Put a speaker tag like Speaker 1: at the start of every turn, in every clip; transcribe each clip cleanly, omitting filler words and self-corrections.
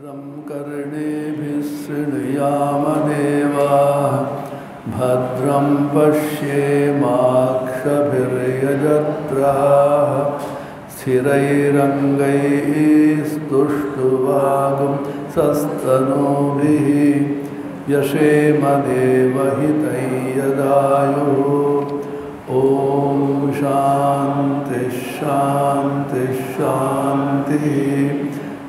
Speaker 1: भद्रं कर्णेभिः शृणुयामदेवाः भद्रं पश्येमाक्षभिर्यजत्राः स्थिरैरङ्गैस्तुष्टुवागुंसस्तनूभिः यशेमदेवहितैयदायुः। ॐ शान्ति शान्ति शान्तिः।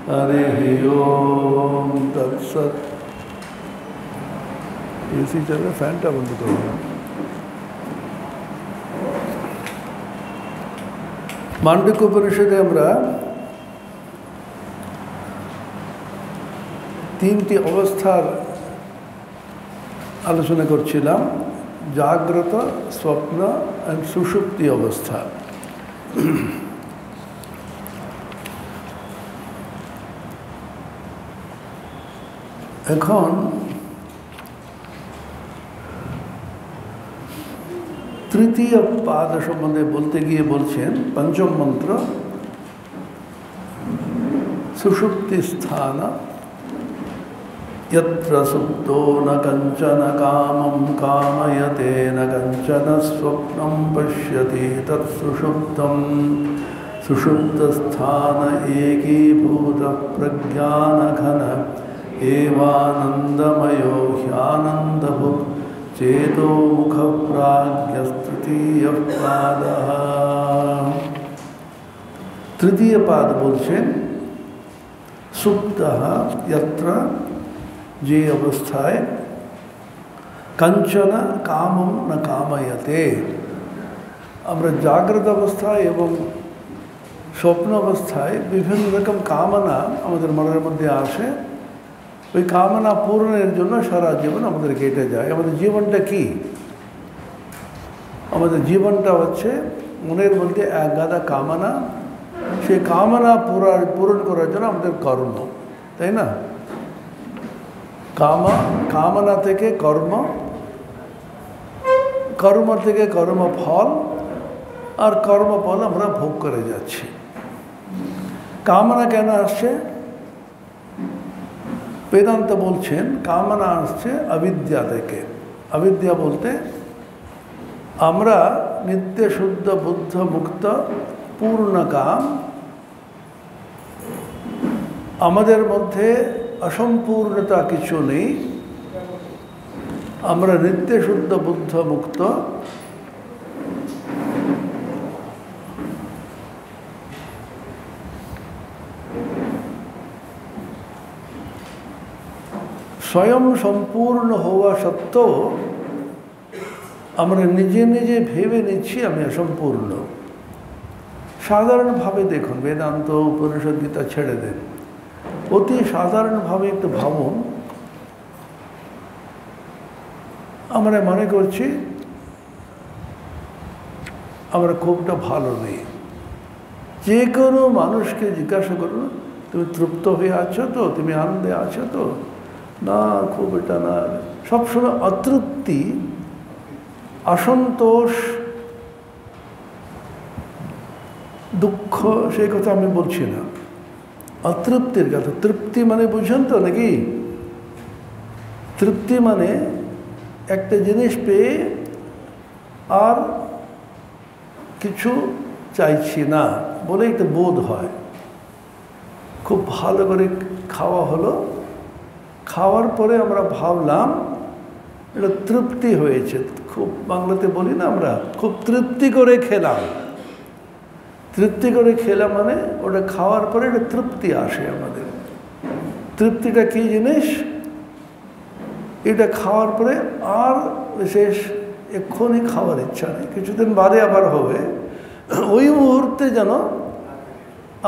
Speaker 1: हरिः ओम तत्सत्। एसी चल रहा, फैनटा बंद करो। मांडविक उपनिषदे আমরা তিনটি অবস্থার আলোচনা করছিলাম, জাগ্রত, স্বপ্ন আর সুষুপ্তি অবস্থা। এখন তৃতীয় পাদ সম্বন্ধে বলতে গিয়ে বলছেন, পঞ্চম মন্ত্র সুষুপ্তি স্থান यत्र सुप्तो न कंचन कामं कामयते न कंचन स्वप्नं पश्यति तत्सुषुप्तं सुषुप्तस्थान एकीभूत प्रज्ञानघन एवानन्दमयो ह्यानन्दभुक् चेतो मुखप्राज्ञस्तृतीयः पादः। तृतीय पाद बोलছেন सुप्तः यत्र, যে অবস্থায় কাঞ্চন কামম না কাময়তে। আমরা জাগ্রত অবস্থায় এবং স্বপ্ন অবস্থায় বিভিন্ন রকম কামনা আমাদের মনের মধ্যে আসে। ওই কামনা পূরণের জন্য সারা জীবন আমাদের কেটে যায়। আমাদের জীবনটা কি? আমাদের জীবনটা হচ্ছে মনের মধ্যে এক গাদা কামনা, সেই কামনা পূরণ করার জন্য আমাদের কর্ম, তাই না? কামনা থেকে কর্ম, কর্ম থেকে কর্মফল, আর কর্মফল আমরা ভোগ করে যাচ্ছি। কামনা কেন আসছে? বেদান্ত বলছেন কামনা আসছে অবিদ্যা থেকে। অবিদ্যা বলতে আমরা নিত্য শুদ্ধ বুদ্ধ মুক্ত পূর্ণকাম, আমাদের মধ্যে অসম্পূর্ণতা কিছু নেই, আমরা নিত্য শুদ্ধ বুদ্ধ মুক্ত। স্বয়ং সম্পূর্ণ হওয়া সত্ত্বেও আমরা নিজে নিজে ভেবে নিচ্ছি আমি অসম্পূর্ণ। সাধারণভাবে দেখুন, বেদান্ত উপনিষদ গীতা ছেড়ে দেন, অতি সাধারণভাবে একটু ভাবুন। আমরা মনে করছি আমরা খুবটা ভালো নেই। যে কোনো মানুষকে জিজ্ঞাসা করুন, তুমি তৃপ্ত হয়ে আছো তো, তুমি আনন্দে আছো তো? না, খুব এটা না। সবসময় অতৃপ্তি, অসন্তোষ, দুঃখ, সেই কথা আমি বলছি না, অতৃপ্তির কথা। তৃপ্তি মানে বুঝেন তো নাকি? তৃপ্তি মানে একটা জিনিস পেয়ে আর কিছু চাইছি না বলে একটা বোধ হয়। খুব ভালো করে খাওয়া হলো, খাওয়ার পরে আমরা ভাবলাম এটা তৃপ্তি হয়েছে। খুব বাংলাতে বলি না আমরা, খুব তৃপ্তি করে খেলাম। তৃপ্তি করে খেলাম মানে ওটা খাওয়ার পরে একটা তৃপ্তি আসে আমাদের। তৃপ্তিটা কী জিনিস? এটা খাওয়ার পরে আর বিশেষ এক্ষুনি খাওয়ার ইচ্ছা নেই, কিছুদিন বাদে আবার হবে। ওই মুহূর্তে যেন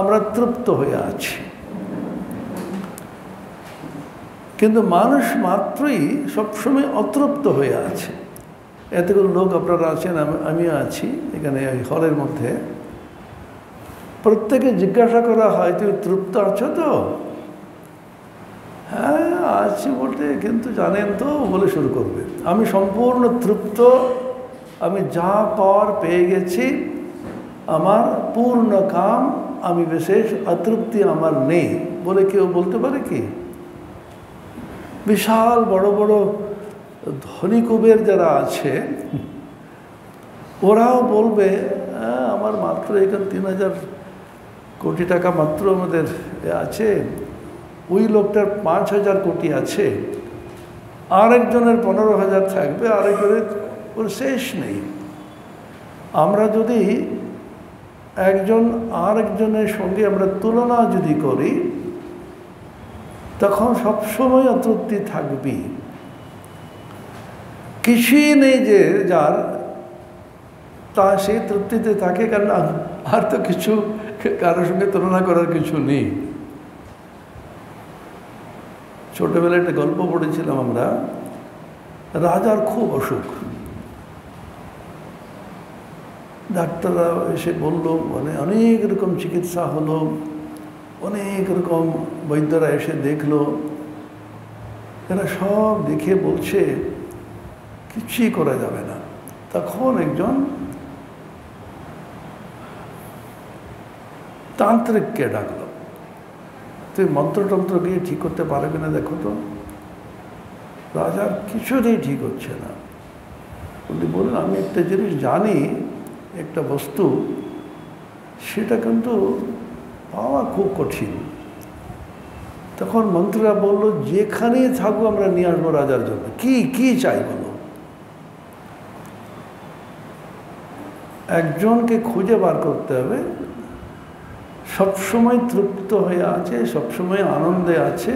Speaker 1: আমরা তৃপ্ত হয়ে আছি। কিন্তু মানুষ মাত্রই সবসময় অতৃপ্ত হয়ে আছে। এতগুলো লোক আপনারা আছেন, আমিও আছি এখানে এই হলের মধ্যে। প্রত্যেকে জিজ্ঞাসা করা হয় তুমি তৃপ্ত আছো তো? হ্যাঁ আছি বলতে, কিন্তু জানেন তো বলে শুরু করবে। আমি সম্পূর্ণ তৃপ্ত, আমি যা পাওয়ার পেয়ে গেছি, আমার পূর্ণ কাম, আমি বিশেষ অতৃপ্তি আমার নেই বলে কেউ বলতে পারে কি? বিশাল বড় বড় ধনী কুবের যারা আছে ওরাও বলবে আমার মাত্র এখানে 3000 কোটি টাকা মাত্র আমাদের আছে, ওই লোকটার 5000 কোটি আছে, আরেকজনের 15,000 থাকবে, আরেকজনের ওর শেষ নেই। আমরা যদি একজন আরেকজনের সঙ্গে আমরা তুলনা যদি করি তখন সবসময় অতৃপ্তি থাকবেই। কিছুই নেই যে যার তা সেই তৃপ্তিতে থাকে, কারণ আর তো কিছু কারোর সঙ্গে তুলনা করার কিছু নেই। ছোটবেলায় একটা গল্প পড়েছিলাম আমরা, রাজার খুব অসুখ, ডাক্তাররা এসে বলল, মানে অনেক রকম চিকিৎসা হলো, অনেক রকম বৈদ্যরা এসে দেখলো, এরা সব দেখে বলছে কিছুই করা যাবে না। তখন একজন তান্ত্রিককে ডাকলো, তুই মন্ত্রতন্ত্র দিয়ে ঠিক করতে পারবে না, দেখো তো। রাজার কিছুতেই ঠিক হচ্ছে না। উনি বললেন, আমি একটা জিনিস জানি, একটা বস্তু, সেটা কিন্তু পাওয়া খুব কঠিন। তখন মন্ত্রীরা বলল, যেখানেই থাকবো আমরা নিয়ে আসবো রাজার জন্য, কি চাই বলো। একজনকে খুঁজে বার করতে হবে সবসময় তৃপ্ত হয়ে আছে, সবসময় আনন্দে আছে,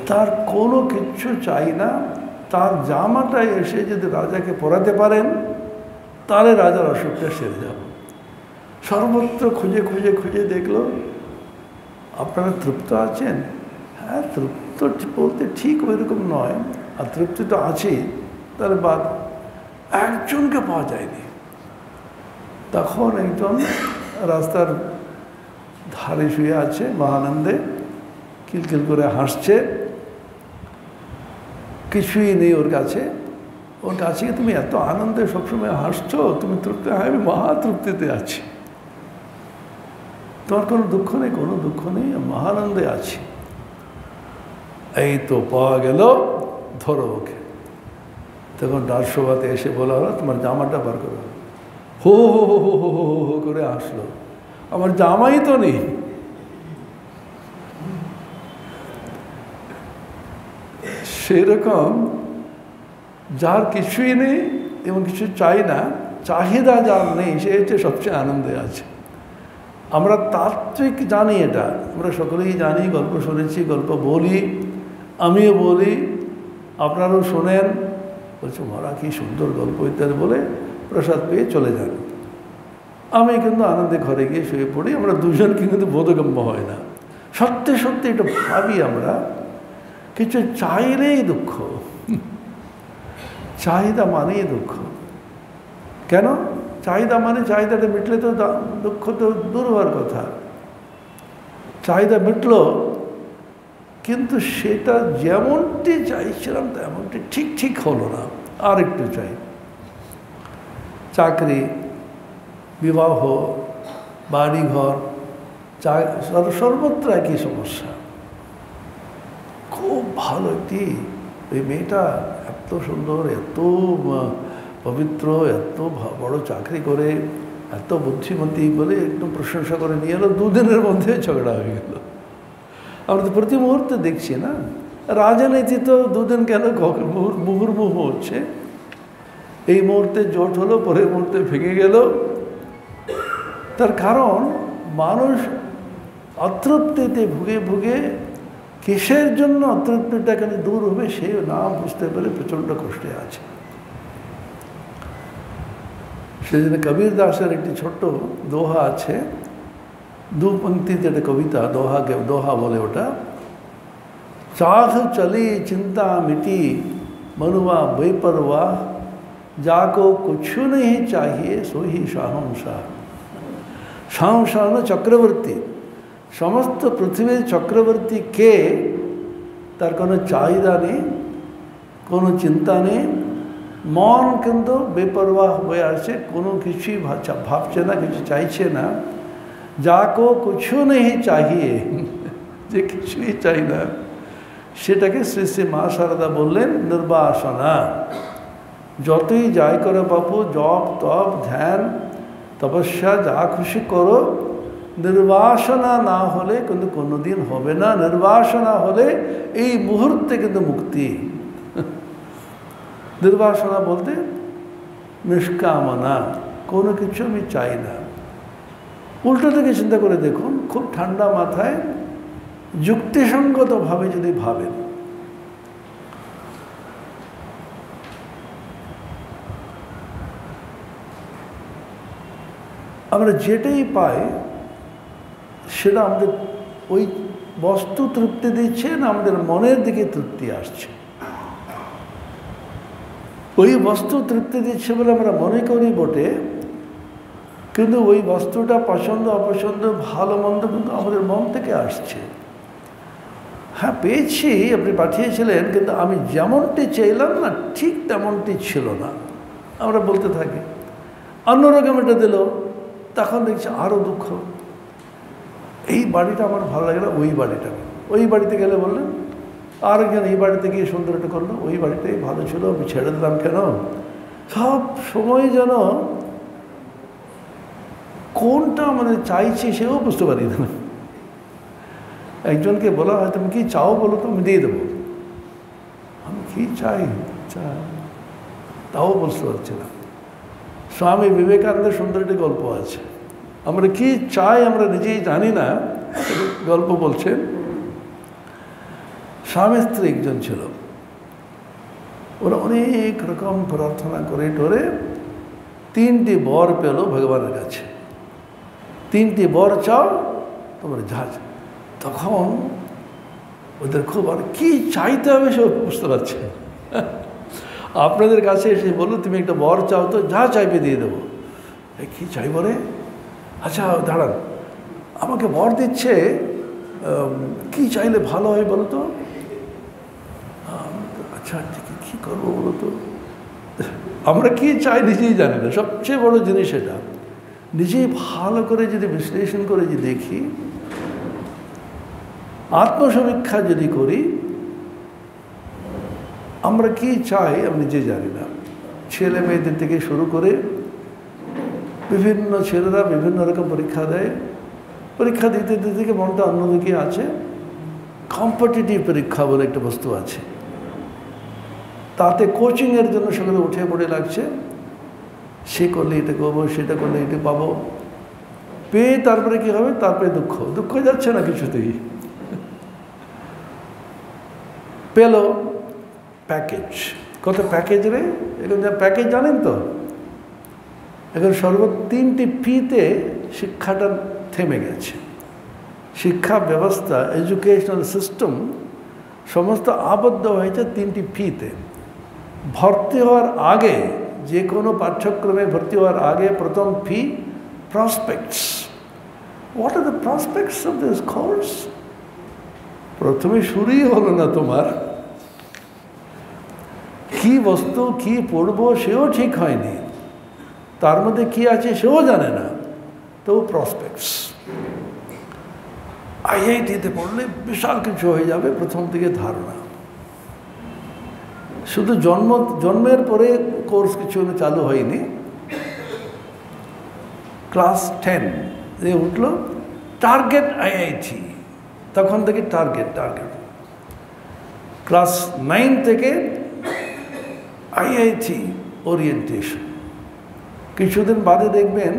Speaker 1: তার কোনো কিচ্ছু চাই না, তার জামাটা এসে যদি রাজাকে পরাতে পারেন তাহলে রাজার অসুখটা সেরে যাবে। সর্বত্র খুঁজে খুঁজে খুঁজে দেখলো, আপনারা তৃপ্ত আছেন? হ্যাঁ, তৃপ্ত বলতে ঠিক ওইরকম নয়, আর তৃপ্তি তো আছেই, তার বাদ একজনকে পাওয়া যায়নি। তখন একজন রাস্তার ধারে শুয়ে আছে, মহানন্দে কিলকিল করে হাসছে, কিছুই নেই ওর কাছে। ওর কাছে তুমি এত আনন্দে সবসময় হাসছো, তুমি তৃপ্তি? হ্যাঁ, আমি মহা তৃপ্তিতে আছি, তোমার কোনো দুঃখ নেই? কোনো দুঃখ নেই, মহানন্দে আছি। এই তো পাওয়া গেল, ধরো ওকে। তখন রাজসভাতে এসে বলা হলো, তোমার জামাটা বার করো। হো হো হো হো হো হো হো করে আসলো, আমার জামাই তো নেই। সেরকম যার কিছুই নেই এবং কিছু চাই না, চাহিদা যার নেই, সে হচ্ছে সবচেয়ে আনন্দে আছে। আমরা তাত্ত্বিক জানি, এটা আমরা সকলেই জানি, গল্প শুনেছি, গল্প বলি, আমিও বলি, আপনারাও শোনেন। বলছো মরা কি সুন্দর গল্প ইত্যাদি বলে প্রসাদ পেয়ে চলে যান। আমি কিন্তু আনন্দে ঘরে গিয়ে শুয়ে পড়ি। আমরা দুজন কিন্তু বোধগম্য হয় না। সত্যি সত্যি এটা ভাবি আমরা, কিছু চাইলেই দুঃখ, চাহিদা মানেই দুঃখ। কেন? চাহিদা মানে চাহিদাটা মিটলে তো দুঃখ তো দূর হওয়ার কথা। চাহিদা মিটলো, কিন্তু সেটা যেমনটি চাইছিলাম তেমনটি ঠিক হলো না, আর একটু চাই। চাকরি, বিবাহ, বাড়িঘর, সর্বত্র একই সমস্যা। খুব ভালো একটি ওই মেয়েটা, এত সুন্দর, এত পবিত্র, এত বড় চাকরি করে, এত বুদ্ধিমতী বলে একদম প্রশংসা করে নিয়ে এলো, 2 দিনের মধ্যে ঝগড়া হয়ে গেল। আমরা তো প্রতি মুহূর্তে দেখছি না, রাজনীতি তো 2 দিন কেন মুহুর্মুহু হচ্ছে। এই মুহূর্তে জোট হলো, পরের মুহূর্তে ভেঙে গেল। তার কারণ মানুষ অতৃপ্তিতে ভুগে ভুগে, কিসের জন্য অতৃপ্তিটা কেন দূর হবে সে না বুঝতে পেরে প্রচণ্ড কষ্টে আছে। সেজন্য কবির দাসের একটি ছোট্ট দোহা আছে, 2 पंक्ति যেটা কবিতা, দোহা বলে ওটা। চাখ চলি চিন্তা মিটি মনুয়া বেপরওয়াহ, যাকো কুছু নেই চাহিয়ে সোহি শাহংশাহ। শাহংশাহ না চক্রবর্তী, সমস্ত পৃথিবীর চক্রবর্তী কে? তার কোনো চাহিদা নেই, কোনো চিন্তা নেই, মন কিন্তু বেপরোয়া হয়ে আছে, কোনো কিছুই ভাবছে না, কিছু চাইছে না। যাকো কিছু নেই চাহিয়ে, যে কিছুই চাই না, সেটাকে শ্রী শ্রী মা শারদা বললেন নির্বাসনা। যতই যাই করো বাপু, জপ তপ ধ্যান তপস্যা যা খুশি করো, নির্বাসনা না হলে কিন্তু কোনোদিন হবে না। নির্বাসনা হলে এই মুহূর্তে কিন্তু মুক্তি। নির্বাসনা বলতে নিষ্কামনা, কোনো কিছু আমি চাই না। উল্টো থেকে চিন্তা করে দেখুন, খুব ঠান্ডা মাথায় যুক্তিসঙ্গতভাবে যদি ভাবেন, আমরা যেটাই পাই সেটা আমাদের ওই বস্তু তৃপ্তি দিচ্ছে না আমাদের মনের দিকে তৃপ্তি আসছে। ওই বস্তু তৃপ্তি দিচ্ছে বলে আমরা মনে করি বটে, কিন্তু ওই বস্তুটা পছন্দ অপছন্দ ভালো মন্দ কিন্তু আমাদের মন থেকে আসছে। হ্যাঁ পেয়েছি, আপনি পাঠিয়েছিলেন, কিন্তু আমি যেমনটি চাইলাম না ঠিক তেমনটি ছিল না, আমরা বলতে থাকি। অন্যরকম এটা দিল, তখন দেখছি আরও দুঃখ। এই বাড়িটা আমার ভালো লাগে না, ওই বাড়িটা। ওই বাড়িতে গেলে বললেন আরেকজন এই বাড়িতে গিয়ে সুন্দর একটা করলো, ওই বাড়িটাই ভালো ছিল, আমি ছেড়ে দিলাম কেন? সব সময় যেন কোনটা আমাদের চাইছি সেও বুঝতে পারি না। একজনকে বলা হয় তুমি কি চাও বলো তো, আমি দিয়ে দেবো। আমি কি চাই তাও বুঝতে পারছি না। স্বামী বিবেকানন্দের সুন্দর একটি গল্প আছে, আমরা কি চাই আমরা নিজেই জানি না। গল্প বলছেন, স্বামী স্ত্রী একজন ছিল, ওরা অনেক রকম প্রার্থনা করে টোরে 3টি বর পেল ভগবানের কাছে। 3টি বর চাও তোমার ঝাঁজ। তখন ওদের খুব আর কি চাইতে হবে সে বুঝতে পারছে। আপনাদের কাছে এসে বললো তুমি একটা বর চাও তো, যা চাইবে দিয়ে দেবো। কি চাইব রে? আচ্ছা দাঁড়ান, আমাকে বর দিচ্ছে, কি চাইলে ভালো হয় বলো তো? আচ্ছা ঠিক কী করবো বলো তো? আমরা কি চাই নিজেই জানি না, সবচেয়ে বড় জিনিস এটা। নিজেই ভালো করে যদি বিশ্লেষণ করে যদি দেখি, আত্মসমীক্ষা যদি করি, আমরা কি চাই আমি নিজে জানি না। ছেলে মেয়েদের থেকে শুরু করে বিভিন্ন ছেলেরা বিভিন্ন রকম পরীক্ষা দেয়, পরীক্ষা দিতে দিতে মনটা অন্যদিকে আছে। কম্পিটিটিভ পরীক্ষা বলে একটা বস্তু আছে, তাতে কোচিংয়ের জন্য সকালে উঠে পড়ে লাগছে, সে করলে এটা করবো, সেটা করলে এটা পাবো, পেয়ে তারপরে কি হবে? তারপরে দুঃখ, দুঃখ যাচ্ছে না কিছুতেই। পেল প্যাকেজ, কত প্যাকেজ রে, এখন যা প্যাকেজ জানেন তো, এখন সর্বোচ্চ 3টি পিতে শিক্ষাটা থেমে গেছে। শিক্ষা ব্যবস্থা, এডুকেশনাল সিস্টেম সমস্ত আবদ্ধ হয়েছে 3টি পিতে। ভর্তি হওয়ার আগে, যে কোনো পাঠ্যক্রমে ভর্তি হওয়ার আগে প্রথম fee prospects. What are the prospects of this course? প্রথমে শুরুই হলো না তোমার, কি বস্তু কি পড়বো সেও ঠিক হয়নি, তার মধ্যে কি আছে সেও জানে না, তো প্রসপেক্টস। আইআইটিতে পড়লে বিশাল কিছু হয়ে যাবে, প্রথম থেকে ধারণা। শুধু জন্মের পরে কোর্স কিছু চালু হয়নি, ক্লাস 10 যে উঠলো টার্গেট আইআইটি, তখন থেকে টার্গেট। ক্লাস 9 থেকে আইআইটি ওরিয়েন্টেশন। কিছুদিন বাদে দেখবেন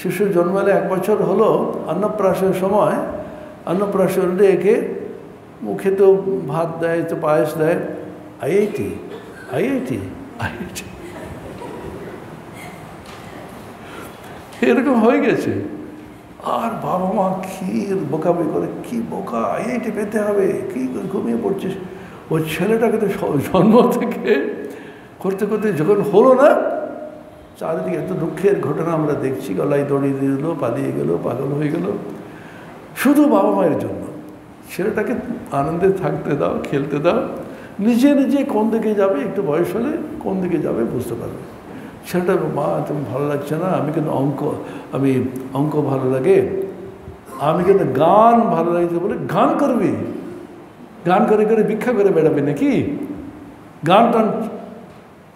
Speaker 1: শিশু জন্মালে 1 বছর হলো, অন্নপ্রাশনের সময় অন্নপ্রাশন একে মুখে তো ভাত দেয়, তো পায়েস দেয়, আইআইটি আইআইটি আইআইটি, এরকম হয়ে গেছে। আর বাবা মা কি বোকামি করে, কি বোকা, আইআইটি পেতে হবে, কি ঘুমিয়ে পড়ছিস। ওই ছেলেটাকে তো জন্ম থেকে করতে করতে যখন হলো না, চারিদিকে এত দুঃখের ঘটনা আমরা দেখছি, গলায় দড়ি দিয়ে দিল, পালিয়ে গেল, পাগল হয়ে গেল, শুধু বাবা মায়ের জন্য। ছেলেটাকে আনন্দে থাকতে দাও, খেলতে দাও, নিজে নিজে কোন দিকে যাবে, একটু বয়স হলে কোন দিকে যাবে বুঝতে পারবে। ছেলেটা, মা তুমি ভালো লাগছে না, আমি কিন্তু অঙ্ক ভালো লাগে, আমি কিন্তু গান ভালো লাগছে বলে গান করবি, গান করে করে ভিক্ষা করে বেড়াবি নাকি? গান টান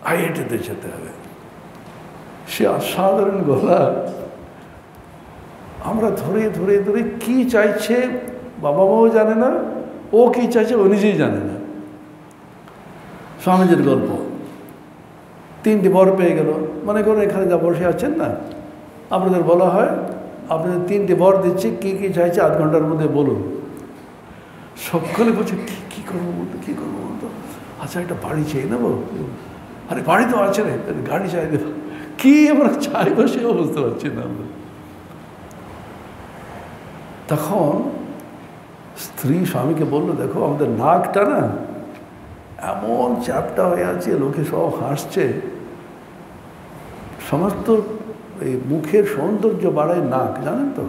Speaker 1: আইআইটিতে যেতে হবে। সে অসাধারণ গলা। আমরা ধরে ধরে ধরে কি চাইছে বাবা মাও জানে না, ও কি চাইছে ও নিজেই জানে না। স্বামীজির গল্প, 3টি বর পেয়ে গেল। মনে করুন এখানে যা বসে আছেন না, আপনাদের বলা হয় আপনাদের 3টি বর দিচ্ছি, কী কী চাইছে 8 ঘন্টার মধ্যে বলুন। সকলে বলছে কী করবো বলতো, কী করবো বলতো? আচ্ছা একটা বাড়ি চেয়ে নেবো। আরে বাড়ি তো আছে রে, গাড়ি চাই দেবো। কী আমরা চাইবো সেও বুঝতে পারছি না আমরা। তখন স্ত্রী স্বামীকে বললো, দেখো আমাদের নাকটা না এমন চ্যাপটা হয়ে আছে, লোকে সব হাসছে। সমস্ত এই মুখের সৌন্দর্য বাড়ায় নাক, জানেন তো?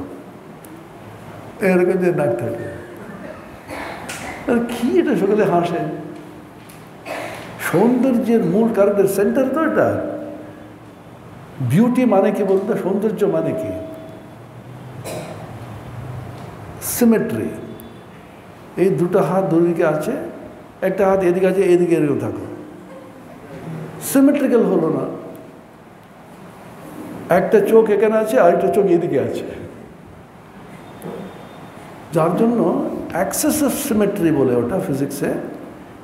Speaker 1: এরকম যে নাক থাকে, কি এটা সকলে হাসে। সৌন্দর্যের মূল কারণের সেন্টার তো এটা। বিউটি মানে কি বলতে, সৌন্দর্য মানে কি? সিমেট্রি। এই দুটো হাত দুদিকে আছে, একটা হাত এদিকে আছে, এদিকে এরকম থাকো, সিমেট্রিক্যাল হলো না। একটা চোখ এখানে আছে, আরেকটা চোখ এদিকে আছে, যার জন্য অ্যাক্সেস অফ সিমেট্রি বলে ওটা ফিজিক্সে।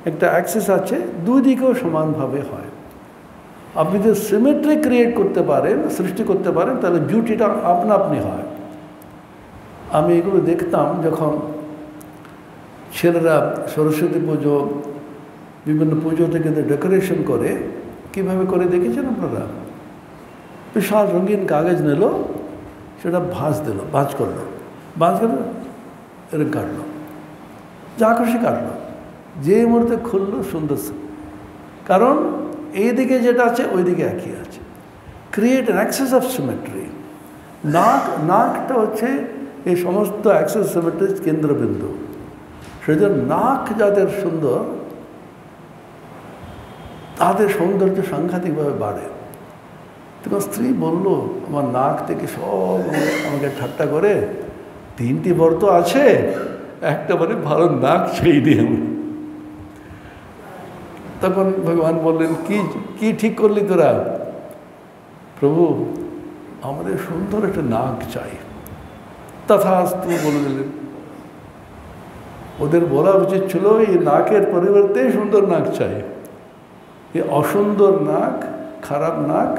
Speaker 1: একটা অ্যাক্সেস আছে, দুই দিকেও সমানভাবে হয়। আপনি যদি সিমেট্রি ক্রিয়েট করতে পারেন, সৃষ্টি করতে পারেন, তাহলে বিউটিটা আপনা আপনি হয়। আমি এগুলো দেখতাম যখন ছেলেরা সরস্বতী পুজো, বিভিন্ন পুজোতে কিন্তু ডেকোরেশন করে। কীভাবে করে দেখেছেন আপনারা? বিশাল রঙিন কাগজ নিল, সেটা ভাঁজ দিল, ভাঁজ করলো, ভাঁজ করলো, এরকম কাটলো, যা খুশি কাটলো, যে মুহূর্তে খুললো সুন্দর। কারণ এইদিকে যেটা আছে ওইদিকে একই আছে। Create an access of symmetry. নাকটা হচ্ছে এই সমস্ত অ্যাক্সেস সিমেট্রির কেন্দ্রবিন্দু। সেই জন্য নাক যাদের সুন্দর, তাদের সৌন্দর্য সাংঘাতিকভাবে বাড়ে। তখন স্ত্রী বলল, আমার নাক থেকে সব আমাকে ঠাট্টা করে, 3টি বর তো আছে, একটা মানে ভালো নাক সেই দিয়ে। তখন ভগবান বললেন, কি ঠিক করলি তোরা? প্রভু আমাদের সুন্দর একটা নাক চাই। তথাস্তু বলে দিলেন। ওদের বলা উচিত ছিল এই নাকের পরিবর্তে সুন্দর নাক চাই। এই অসুন্দর নাক, খারাপ নাক,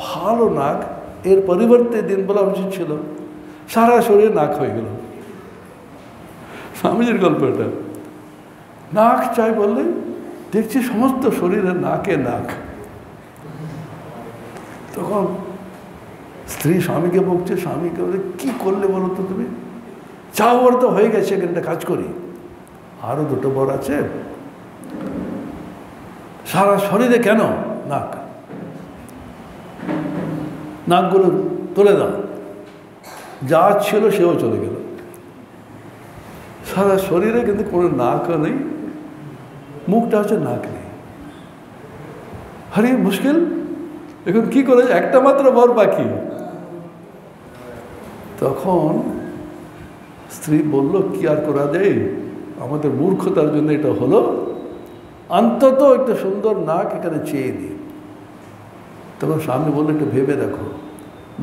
Speaker 1: ভালো নাক, এর পরিবর্তে দিন বলা উচিত ছিল। সারা শরীর নাক হয়ে গেল। স্বামীজির গল্প এটা। নাক চাই বললে দেখছি সমস্ত শরীরে নাকে নাক। তখন স্ত্রী স্বামীকে বলছে, স্বামীকে বলে, কী করলে বলো তো তুমি? যা বর তো হয়ে গেছে, একটা কাজ করি, আরও 2টো বর আছে, সারা শরীরে কেন নাক, নাকগুলো তুলে দাও। যা ছিল সেও চলে গেল, সারা শরীরে কিন্তু কোনো নাকও নেই, মুখটা হচ্ছে নাক নেই। আরে মুশকিল, এখন কি করে? একটা মাত্র বর বাকি। তখন স্ত্রী বলল, কি আর করা যায়, আমাদের মূর্খতার জন্য এটা হলো, অন্তত একটা সুন্দর নাক এখানে চেয়ে দিই। তখন স্বামী বললো, একটু ভেবে দেখো,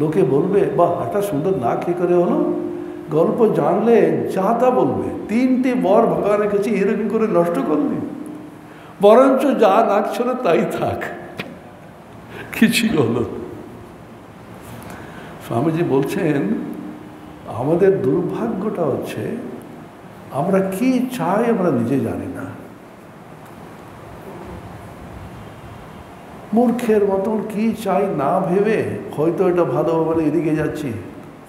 Speaker 1: লোকে বলবে বাহ একটা সুন্দর নাক কী করে হলো? গল্প জানলে যা তা বলবে, 3টি বর ভগবানের কাছে এরকম করে নষ্ট করলি, বরঞ্চ যা নাক ছিল তাই থাক, কিছুই হলো। স্বামীজি বলছেন, আমাদের দুর্ভাগ্যটা হচ্ছে আমরা কি চাই আমরা নিজে জানি না। মূর্খের মতন কি চাই না ভেবে, হয়তো এটা ভালো বলে এদিকে যাচ্ছি,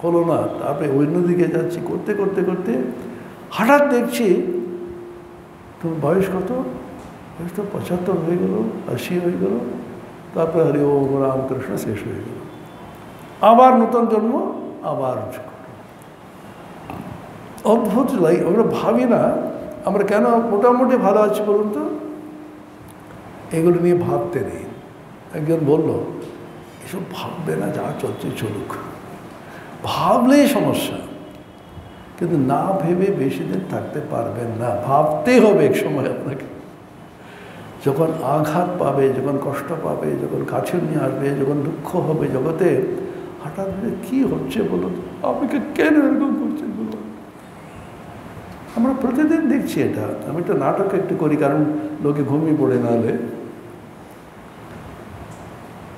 Speaker 1: হলো না, তারপরে অন্যদিকে যাচ্ছি, করতে করতে করতে হঠাৎ দেখছি তোমার বয়স কত? বয়স তো 75 হয়ে গেল, 80 হয়ে গেল, তারপরে হরি ওম রামকৃষ্ণ শেষ হয়ে গেল, আবার নতুন জন্ম, আবার অদ্ভুত লাগে। আমরা ভাবি না আমরা কেন মোটামুটি ভালো আছি বলুন তো, এগুলো নিয়ে ভাবতে নেই। একজন বলল, এসব ভাববে না, যা চলছে চলুক, ভাবলেই সমস্যা। কিন্তু না ভেবে বেশি দিন থাকতে পারবেন না, ভাবতে হবে এক সময় আপনাকে। যখন আঘাত পাবে, যখন কষ্ট পাবে, যখন কাছে নিয়ে আসবে, যখন দুঃখ হবে জগতে, হঠাৎ করে কী হচ্ছে বলুন, আপনাকে কেন এরকম করছেন বলুন। আমরা প্রতিদিন দেখছি এটা। আমি তো নাটক একটু করি, কারণ লোকে ঘুমিয়ে পড়ে না হলে।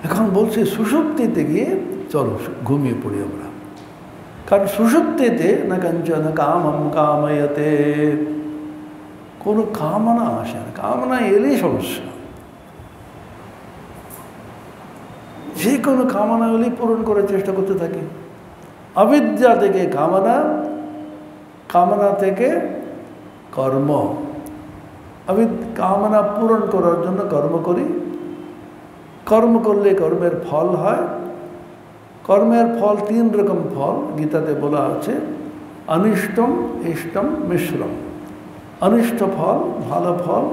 Speaker 1: এখন বলছে সুষুপ্তিতে গিয়ে চলো ঘুমিয়ে পড়ি আমরা, কারণ সুষুপ্তিতে না কাঞ্চন কামম কাময়তে, কোনো কামনা আসে না। কামনা এলেই সমস্যা। যে কোনো কামনা হলেই পূরণ করার চেষ্টা করতে থাকি। অবিদ্যা থেকে কামনা, কামনা থেকে কর্ম। কামনা পূরণ করার জন্য কর্ম করি, কর্ম করলে কর্মের ফল হয়। কর্মের ফল 3 রকম ফল গীতাতে বলা আছে, অনিষ্টম, ইষ্টম, মিশ্রম। অনিষ্ট ফল, ভালো ফল।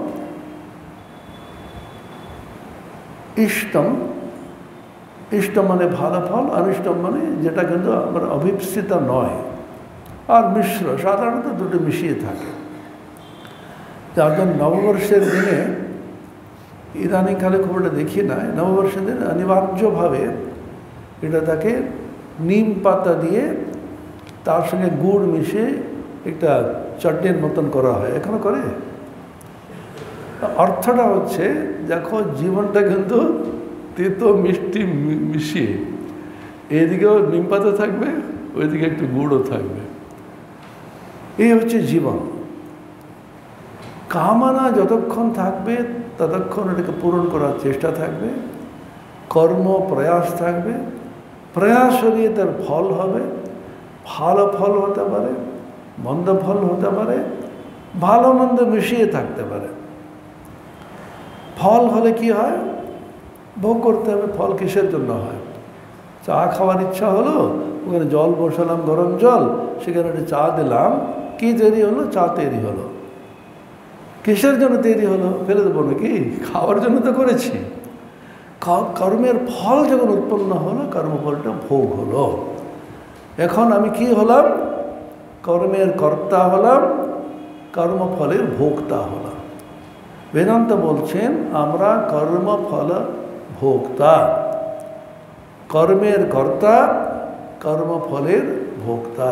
Speaker 1: ইষ্টম, ইষ্টম মানে ভালো ফল, অনিষ্টম মানে যেটা কিন্তু আমার অভিপ্সিত নয়। আর মিশ্র, সাধারণত দুটো মিশিয়ে থাকে। যার জন্য নববর্ষের দিনে, ইদানিংকালে খুব একটা দেখি না, নববর্ষের দিন অনিবার্যভাবে এটা তাকে নিম পাতা দিয়ে তার সঙ্গে গুড় মিশিয়ে একটা চাটনির মতন করা হয়। এখনো করে। অর্থটা হচ্ছে, দেখো জীবনটা কিন্তু তেতো মিষ্টি মিশিয়ে, এদিকেও নিম পাতা থাকবে, ওইদিকে একটু গুড়ও থাকবে। এই হচ্ছে জীবন। কামনা যতক্ষণ থাকবে ততক্ষণ এটাকে পূরণ করার চেষ্টা থাকবে, কর্ম প্রয়াস থাকবে। প্রয়াস হলে তার ফল হবে। ভালো ফল হতে পারে, মন্দ ফল হতে পারে, ভালো মন্দ মিশিয়ে থাকতে পারে। ফল হলে কি হয়, ভোগ করতে হবে। ফল কিসের জন্য হয়? চা খাওয়ার ইচ্ছা হলো, ওখানে জল বসালাম, গরম জল, সেখানে একটা চা দিলাম, কি তৈরি হলো? চা তৈরি হলো। কিসের জন্য তৈরি হলো? ফেলে দেবো নাকি? খাওয়ার জন্য তো করেছি। কর্মের ফল যখন উৎপন্ন হলো, কর্মফলটা ভোগ হলো। এখন আমি কি হলাম? কর্মের কর্তা হলাম, কর্মফলের ভোক্তা হলাম। বেদান্ত বলছেন আমরা কর্মফল ভোক্তা, কর্মের কর্তা, কর্মফলের ভোক্তা।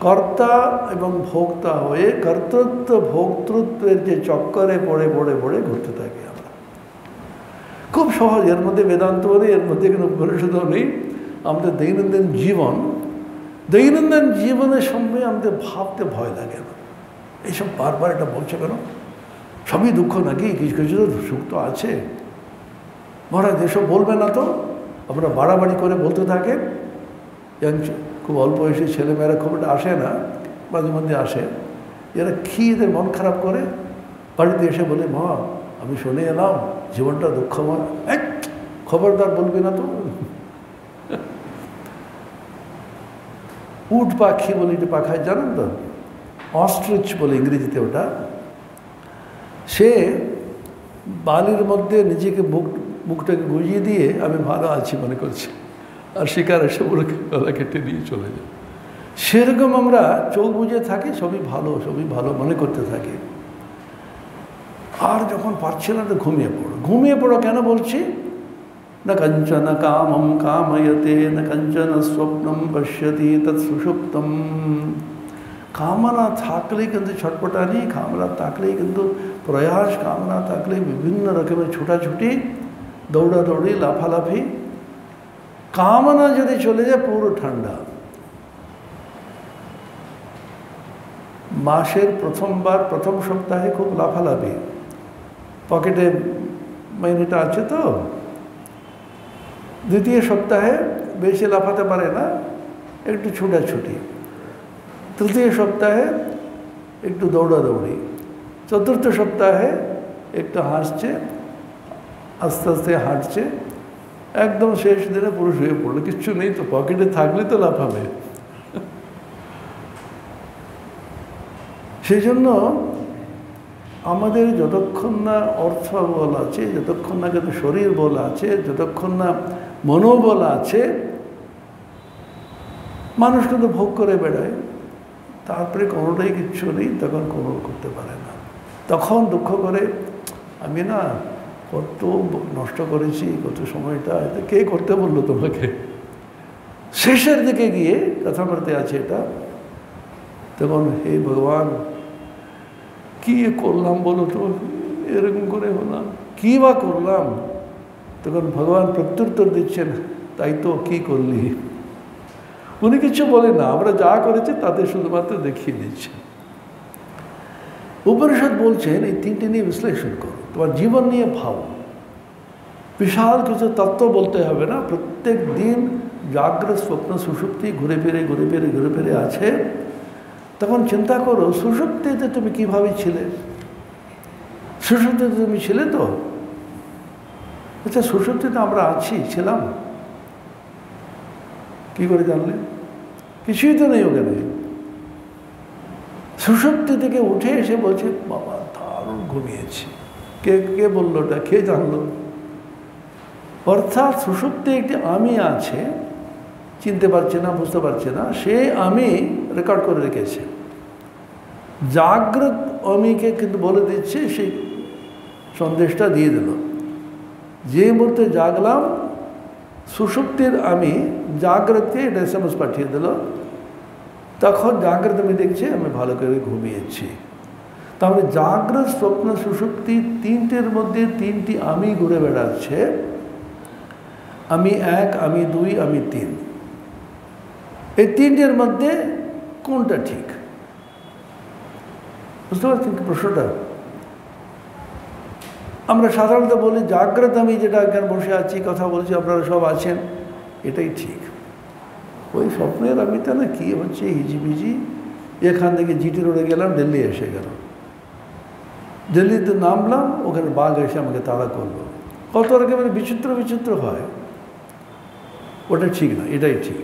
Speaker 1: কর্তা এবং ভোক্তা হয়ে কর্তৃত্ব ভোক্তৃত্বের যে চক্করে পড়ে পড়ে পড়ে ঘুরতে থাকি আমরা। খুব সহজ। এর মধ্যে বেদান্ত নেই, এর মধ্যে কোনো উপনিষদও নেই। আমাদের দৈনন্দিন জীবন, দৈনন্দিন জীবনের সঙ্গে আমাদের ভাবতে ভয় লাগে না। এইসব বারবার এটা বলছে কেন? সবই দুঃখ নাকি? কিছু কিছু তো সুখ তো আছে। মহারাজ এসব বলবে না তো? আপনারা বাড়াবাড়ি করে বলতে থাকেন। খুব অল্প বয়সী ছেলেমেয়েরা খুব একটা আসে না, মাঝে মধ্যে আসে। এরা কি এদের মন খারাপ করে, বাড়িতে এসে বলে, মা আমি শুনে এলাম জীবনটা দুঃখময়। এক খবরদার বলবি না তো। উট পাখি বলে এটা পাখায়, জানেন তো? অস্ট্রিচ বলে ইংরেজিতে ওটা। সে বালির মধ্যে নিজেকে মুখটাকে গুজিয়ে দিয়ে আমি ভালো আছি মনে করছি, আর শিকার এসে বলে গলা কেটে দিয়ে চলে যায়। সেরকম আমরা চোখ বুঝে থাকি, সবই ভালো, সবই ভালো মনে করতে থাকি। আর যখন পারছে না তো ঘুমিয়ে পড়ো। ঘুমিয়ে পড়ো কেন বলছি? না কঞ্চন কামম কাময়তে, না কঞ্চন স্বপ্নম পশ্যতি তৎ সুষুপ্তম। কামনা থাকলেই কিন্তু ছটপটানি, কামনা থাকলেই কিন্তু প্রয়াস, কামনা থাকলেই বিভিন্ন রকমের ছুটাছুটি, দৌড়াদৌড়ি, লাফালাফি। কামনা যদি চলে যায় পুরো ঠান্ডা। মাসের প্রথম সপ্তাহে খুব লাফালাফি, পকেটে মাইনেটা আছে তো। দ্বিতীয় সপ্তাহে বেশি লাফাতে পারে না, একটু ছুটাছুটি। তৃতীয় সপ্তাহে একটু দৌড়াদৌড়ি। চতুর্থ সপ্তাহে একটু হাসছে, আস্তে আস্তে হাঁটছে। একদম শেষ দিনে পুরো শুয়ে পড়লো, কিচ্ছু নেই তো, পকেটে থাকলে তো লাফাবে। সেই জন্য আমাদের যতক্ষণ না অর্থ বল আছে, যতক্ষণ না কিন্তু শরীর বল আছে, যতক্ষণ না মনোবল আছে, মানুষ কিন্তু ভোগ করে বেড়ায়। তারপরে কোনোটাই কিচ্ছু নেই, তখন কোনো করতে পারে না। তখন দুঃখ করে, আমি না কত নষ্ট করেছি, কত সময়টা, এটা কে করতে বললো তোমাকে? শেষের দিকে গিয়ে কথা করতে আছে এটা, তখন হে ভগবান কি করলাম বলো তো, এরকম করে হলাম, কী বা করলাম? তখন ভগবান প্রত্যুত্তর দিচ্ছেন, তাই তো, কি করলি? উনি কিছু বলেন না, আমরা যা করেছি তাতে শুধুমাত্র দেখিয়ে দিচ্ছে। উপনিষদ বলছেন এই তিনটে নিয়ে বিশ্লেষণ করো, তোমার জীবন নিয়ে ভাবো। বিশাল কিছু তত্ত্ব বলতে হবে না, প্রত্যেক দিন জাগ্রত স্বপ্ন সুষুপ্তি ঘুরে ফিরে আছে। তখন চিন্তা করো সুষুপ্তিতে তুমি কিভাবে ছিলে। সুষুপ্তিতে তুমি ছিলে তো? আচ্ছা, সুষুপ্তিতে আমরা ছিলাম কি করে জানলে? কিছুই তো নেই ওখানে। সুষুপ্তি থেকে উঠে এসে বলছে বাবা দারুণ ঘুমিয়েছি। কে কে বললো ওটা? কে জানলো? অর্থাৎ সুষুপ্তি একটি আমি আছে, চিনতে পারছে না, বুঝতে পারছে না, সে আমি রেকর্ড করে রেখেছে। জাগ্রত আমিকে কিন্তু বলে দিচ্ছে, সেই সন্দেশটা দিয়ে দিল। যে মুহূর্তে জাগলাম, সুষুপ্তির আমি জাগ্রতকে এটা SMS পাঠিয়ে দিল। তখন জাগ্রত আমি দেখছি আমি ভালো করে ঘুমিয়েছি। তাহলে জাগ্রত স্বপ্ন সুষুপ্তি তিনটের মধ্যে তিনটি আমি ঘুরে বেড়াচ্ছে। আমি এক, আমি দুই, আমি তিন। এই তিনটের মধ্যে কোনটা ঠিক? বুঝতে পারছেন কি প্রশ্নটা? আমরা সাধারণত বলি জাগ্রত আমি, যেটা এখানে বসে আছি, কথা বলছি, আপনারা সব আছেন, এটাই ঠিক। ওই স্বপ্নের আমিটা না কি হচ্ছে হিজিবিজি, এখান থেকে জিটি রোডে গেলাম, দিল্লি এসে গেল। দিল্লিতে নামলাম, ওখানে বাঘ এসে আমাকে তাড়া করলো। কত রকমের বিচিত্র হয়। ওটা ঠিক না, এটাই ঠিক।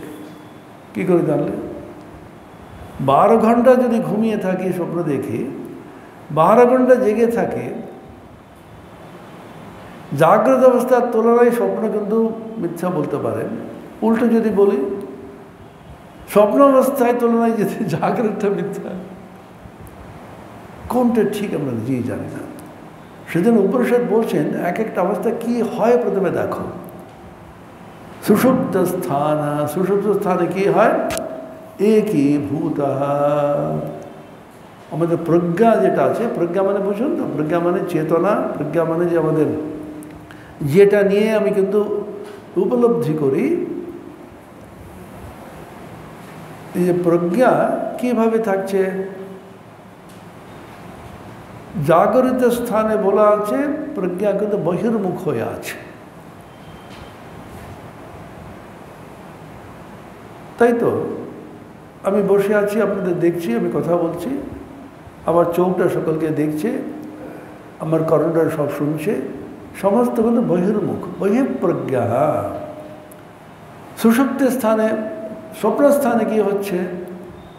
Speaker 1: কি করে জানলে? 12 ঘন্টা যদি ঘুমিয়ে থাকি, স্বপ্ন দেখি, 12 ঘন্টা জেগে থাকে, জাগ্রত অবস্থার তুলনায় স্বপ্ন কিন্তু মিথ্যা বলতে পারেন। উল্টো যদি বলি, স্বপ্ন অবস্থায় তুলনায় যদি জাগ্রতটা মিথ্যা, কোনটা ঠিক আমরা নিজেই জানি না। সেজন্য উপনিষদ বলছেন এক একটা অবস্থা কি হয় প্রথমে দেখো। সুষুপ্ত স্থানে কি হয়? একই ভূত। আমাদের প্রজ্ঞা যেটা আছে, প্রজ্ঞা মানে বুঝুন তো, প্রজ্ঞা মানে চেতনা, প্রজ্ঞা মানে যে আমাদের যেটা নিয়ে আমি কিন্তু উপলব্ধি করি, এই যে প্রজ্ঞা কিভাবে থাকছে? জাগরিত স্থানে বলা আছে প্রজ্ঞা কিন্তু বহির্মুখ হয়ে আছে, তাই তো? আমি বসে আছি, আপনাদের দেখছি, আমি কথা বলছি, আমার চোখটা সকলকে দেখছে, আমার কর্ণটা সব শুনছে, সমস্ত কিন্তু বহির্মুখ, বহিঃপ্রজ্ঞা। সুষুপ্তির স্থানে, স্বপ্নস্থানে কি হচ্ছে?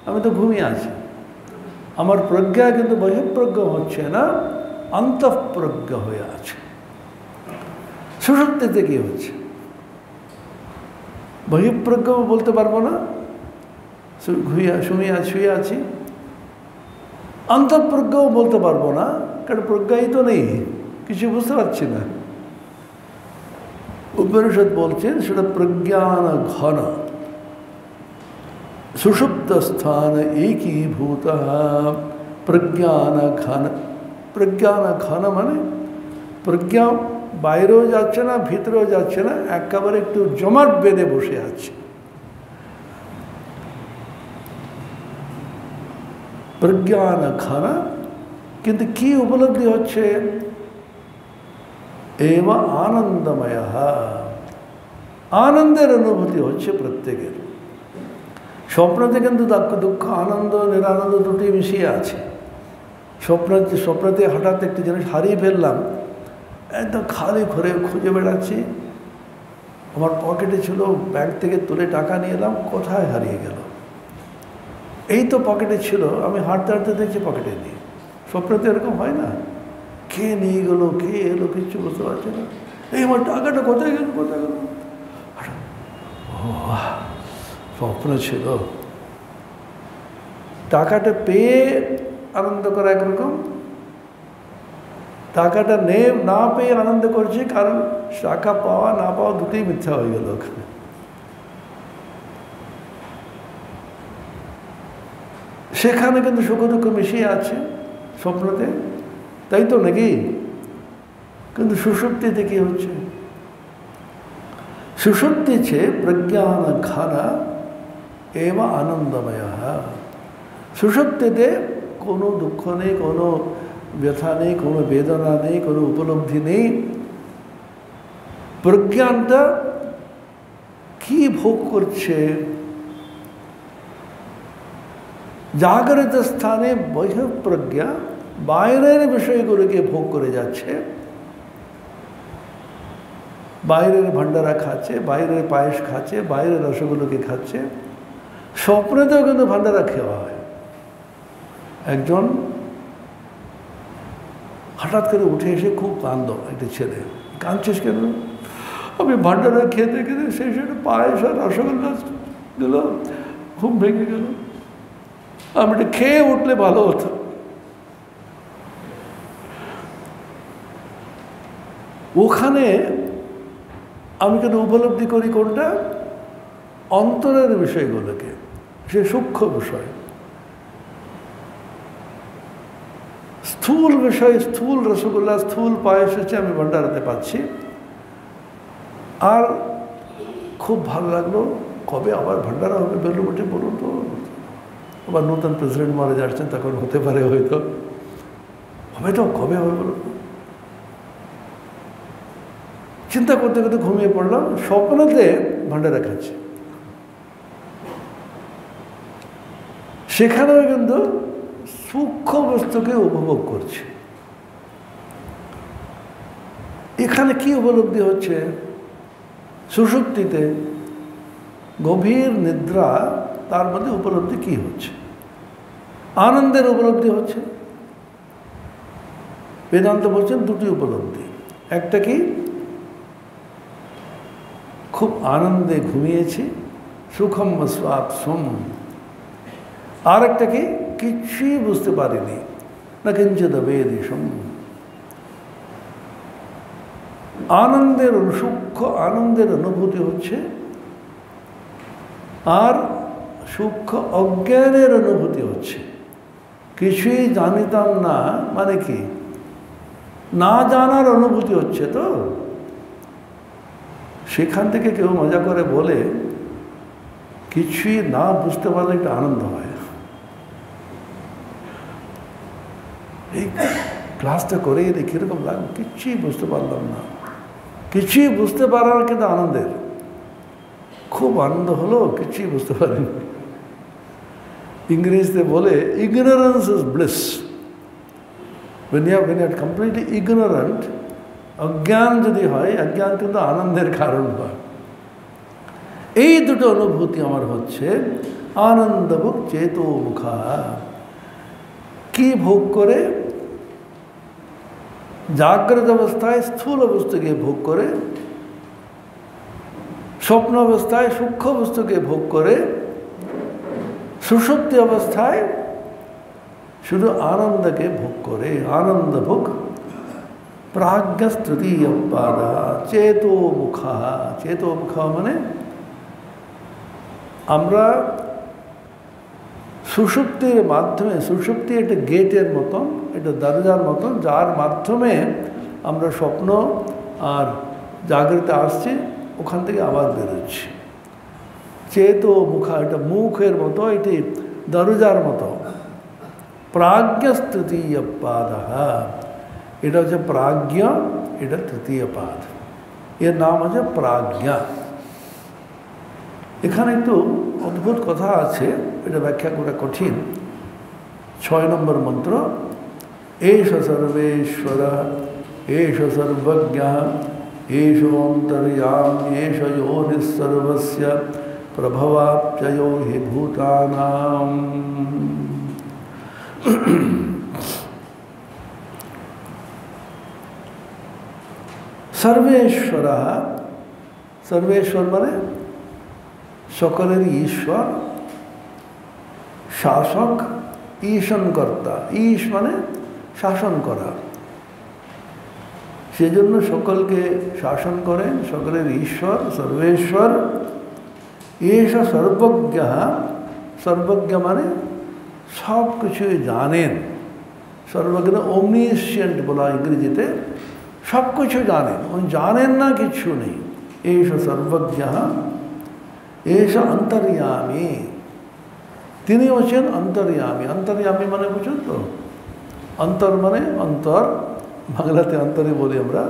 Speaker 1: আমি তো ঘুমিয়ে আছি, আমার প্রজ্ঞা কিন্তু বহিঃপ্রজ্ঞা হচ্ছে না, অন্তঃপ্রজ্ঞা হয়ে আছে। সুষুপ্তিতে কি হচ্ছে? বহিঃপ্রজ্ঞাও বলতে পারবো না, শুয়ে আছি। অন্তঃপ্রজ্ঞাও বলতে পারবো না, কারণ প্রজ্ঞাই তো নেই, কিছু বুঝতে পারছি না। উপনিষদ বলছেন সেটা প্রজ্ঞান ঘন। সুষুপ্ত স্থান একীভূত প্রজ্ঞান ঘন। প্রজ্ঞান ঘন মানে প্রজ্ঞা বাইরেও যাচ্ছে না, ভিতরেও যাচ্ছে না, একেবারে একটু জমাট বেঁধে বসে আছে। প্রজ্ঞান ঘন, কিন্তু কি উপলব্ধি হচ্ছে? এব আনন্দময়, আনন্দের অনুভূতি হচ্ছে প্রত্যেকের। স্বপ্নতে কিন্তু দুঃখ, আনন্দ, নিরানন্দ দুটি মিশিয়ে আছে। স্বপ্নতে হঠাৎ একটি জিনিস হারিয়ে ফেললাম, একদম খালি ঘরে খুঁজে বেড়াচ্ছি, আমার পকেটে ছিল, ব্যাগ থেকে তুলে টাকা নিয়ে এলাম, কোথায় হারিয়ে গেল? এই তো পকেটে ছিল, আমি হাঁটতে হাঁটতে দেখছি পকেটে নেই। স্বপ্নতে এরকম হয় না? কে নিয়ে গেলো, কে এলো, কিচ্ছু বুঝতে পারছে না। এই আমার টাকাটা কোথায় গেল? ও স্বপ্ন ছিল। টাকাটা পেয়ে আনন্দ করা একরকম, টাকাটা না পেয়ে আনন্দ করছে, কারণ টাকা পাওয়া না পাওয়া দুটোই মিথ্যা হয়ে গেল ওখানে। সেখানে কিন্তু সুখ দুঃখ মিশিয়ে আছে স্বপ্নতে, তাই তো নাকি? কিন্তু সুষুপ্তিতে কি হচ্ছে? সুষুপ্তি ছে প্রজ্ঞান খানা এবা আনন্দময়। সুষুপ্তিতে কোনো দুঃখ নেই, কোনো ব্যথা নেই, কোনো বেদনা নেই, কোনো উপলব্ধি নেই। প্রজ্ঞানটা কি ভোগ করছে? জাগ্রত স্থানে বহিঃপ্রজ্ঞা বাইরের বিষয়গুলোকে ভোগ করে যাচ্ছে, বাইরের ভান্ডারা খাচ্ছে, বাইরের পায়েস খাচ্ছে, বাইরের রসগুলোকে খাচ্ছে। স্বপ্নেতেও কিন্তু ভান্ডারা খাওয়া হয়। একজন হঠাৎ করে উঠে এসে খুব কাঁদল, একটা ছেলে। কাঁদছিস কেন? আমি ভান্ডারা খেতে খেতে সেই সাথে পায়েস আর রসগোল্লা দিল, ঘুম ভেঙে গেল, আমি এটা খেয়ে উঠলে ভালো হতো। ওখানে আমি কেন উপলব্ধি করি কোনটা? অন্তরের বিষয়গুলোকে, সে সূক্ষ্ম বিষয়, স্থূল বিষয়, স্থূল রসগোল্লা, স্থূল পায়েস হচ্ছে আমি ভান্ডারাতে পাচ্ছি। আর খুব ভালো লাগলো, কবে আবার ভান্ডারা হবে বেলুমঠে বলুন তো। আবার নতুন প্রেসিডেন্ট মারা যাচ্ছেন, তখন হতে পারে, হয়তো হবে তো, কবে হবে বলুন। চিন্তা করতে করতে ঘুমিয়ে পড়লাম, স্বপ্নতে ভান্ডারা খাচ্ছি। সেখানেও কিন্তু সূক্ষ্ম বস্তুকে উপভোগ করছে। এখানে কি উপলব্ধি হচ্ছে? সুষুপ্তিতে গভীর নিদ্রা, তার মধ্যে উপলব্ধি কি হচ্ছে? আনন্দের উপলব্ধি হচ্ছে। বেদান্ত বলছেন দুটি উপলব্ধি। একটা কি? খুব আনন্দে ঘুমিয়েছি, সুখম স্বাপসম। আর একটা কি? কিছুই বুঝতে পারিনি, না কিঞ্চিৎ বেদিশম। আনন্দের সূক্ষ্ম আনন্দের অনুভূতি হচ্ছে, আর সূক্ষ্ম অজ্ঞানের অনুভূতি হচ্ছে। কিছুই জানিতাম না মানে কি? না জানার অনুভূতি হচ্ছে। তো সেখান থেকে কেউ মজা করে বলে, কিছুই না বুঝতে পারলে একটা আনন্দ হয়। এই ক্লাসটা করে এলে কীরকম লাগবে? কিছুই বুঝতে পারলাম না, কিছুই বুঝতে পারার কিন্তু আনন্দের, খুব আনন্দ হলো, কিছুই বুঝতে পারিনি। ইংরেজিতে বলে ignorance is bliss. When you are completely ignorant, অজ্ঞান যদি হয়, অজ্ঞান কিন্তু আনন্দের কারণ হয়। এই দুটো অনুভূতি আমার হচ্ছে। আনন্দভোগ চেতো মুখা, কি ভোগ করে? জাগ্রত অবস্থায় স্থূল বস্তুকে ভোগ করে, স্বপ্ন অবস্থায় সূক্ষ্ম বস্তুকে ভোগ করে, সুষুপ্তি অবস্থায় শুধু আনন্দকে ভোগ করে। আনন্দ ভোগ প্রাজ্ঞস্তৃতীয় পাদা চেতো মুখা। চেতো মুখা মানে আমরা সুষুপ্তির মাধ্যমে, সুষুপ্তি একটা গেটের মতন, এটা দরজার মতন, যার মাধ্যমে আমরা স্বপ্ন আর জাগ্রত আসছি, ওখান থেকে আবার বেরোচ্ছি। চেতো মুখা, এটা মুখের মতো, এটি দরজার মতো। প্রাজ্ঞস্তৃতীয় পাদ, এটা হচ্ছে প্রাজ্ঞা, এটা তৃতীয় পাদ, এর নাম হচ্ছে প্রাজ্ঞা। এখানে একটু অদ্ভুত কথা আছে, এটা ব্যাখ্যা করা কঠিন। 6 নম্বর মন্ত্র, এষ সর্বেশ্বর এষ সর্বজ্ঞ এষ অন্তর্যামী এষ যোনিঃসর্বস্য প্রভবাপ্যয়ো হি ভূতানাম। সর্বেশ্বর, সর্বেশ্বর মানে সকলের ঈশ্বর, শাসক, ঈশনকর্তা, ঈশ মানে শাসন করা, সেজন্য সকলকে শাসন করেন, সকলের ঈশ্বর সর্বেশ্বর। এষ সর্বজ্ঞ, সর্বজ্ঞ মানে সব কিছুই জানেন, সর্বজ্ঞ ওমনিসিয়েন্ট বলা ইংরেজিতে, সব কিছু জানেন, উনি জানেন না কিছু নেই। এষ সর্বজ্ঞ, এষ অন্তর্যামী, তিনি হচ্ছেন অন্তর্যামী। অন্তর্যামী মানে বুঝুন তো, অন্তর মানে অন্তর, বাংলাতে অন্তরে বলি আমরা।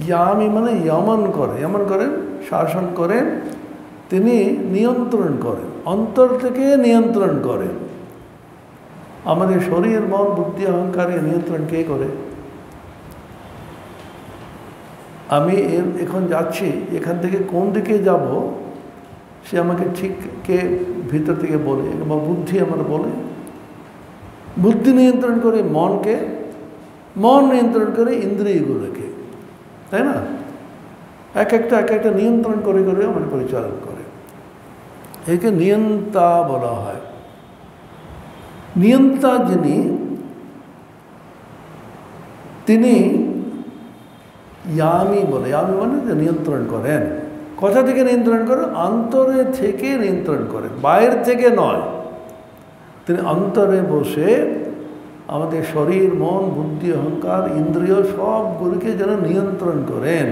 Speaker 1: ইয়ামি মানে ইয়মন করে, ইয়মন করেন, শাসন করেন, তিনি নিয়ন্ত্রণ করেন, অন্তর থেকে নিয়ন্ত্রণ করেন। আমাদের শরীর মন বুদ্ধি অহংকারের নিয়ন্ত্রণ কে করে? আমি এখন যাচ্ছি, এখান থেকে কোন দিকে যাব সে আমাকে ঠিক কে ভিতর থেকে বলে, বা বুদ্ধি আমার বলে। বুদ্ধি নিয়ন্ত্রণ করে মনকে, মন নিয়ন্ত্রণ করে ইন্দ্রিয়গুলোকে, তাই না? এক একটা নিয়ন্ত্রণ করে করে আমার পরিচালন করে, একে নিয়ন্তা বলা হয়। নিয়ন্তা যিনি, তিনি ইয়ামি বলে। ইয়ামি মানে যে নিয়ন্ত্রণ করেন। কোথা থেকে নিয়ন্ত্রণ করেন? অন্তরে থেকে নিয়ন্ত্রণ করেন, বাইরে থেকে নয়। তিনি অন্তরে বসে আমাদের শরীর মন বুদ্ধি অহংকার ইন্দ্রিয় সবগুলিকে যেন নিয়ন্ত্রণ করেন।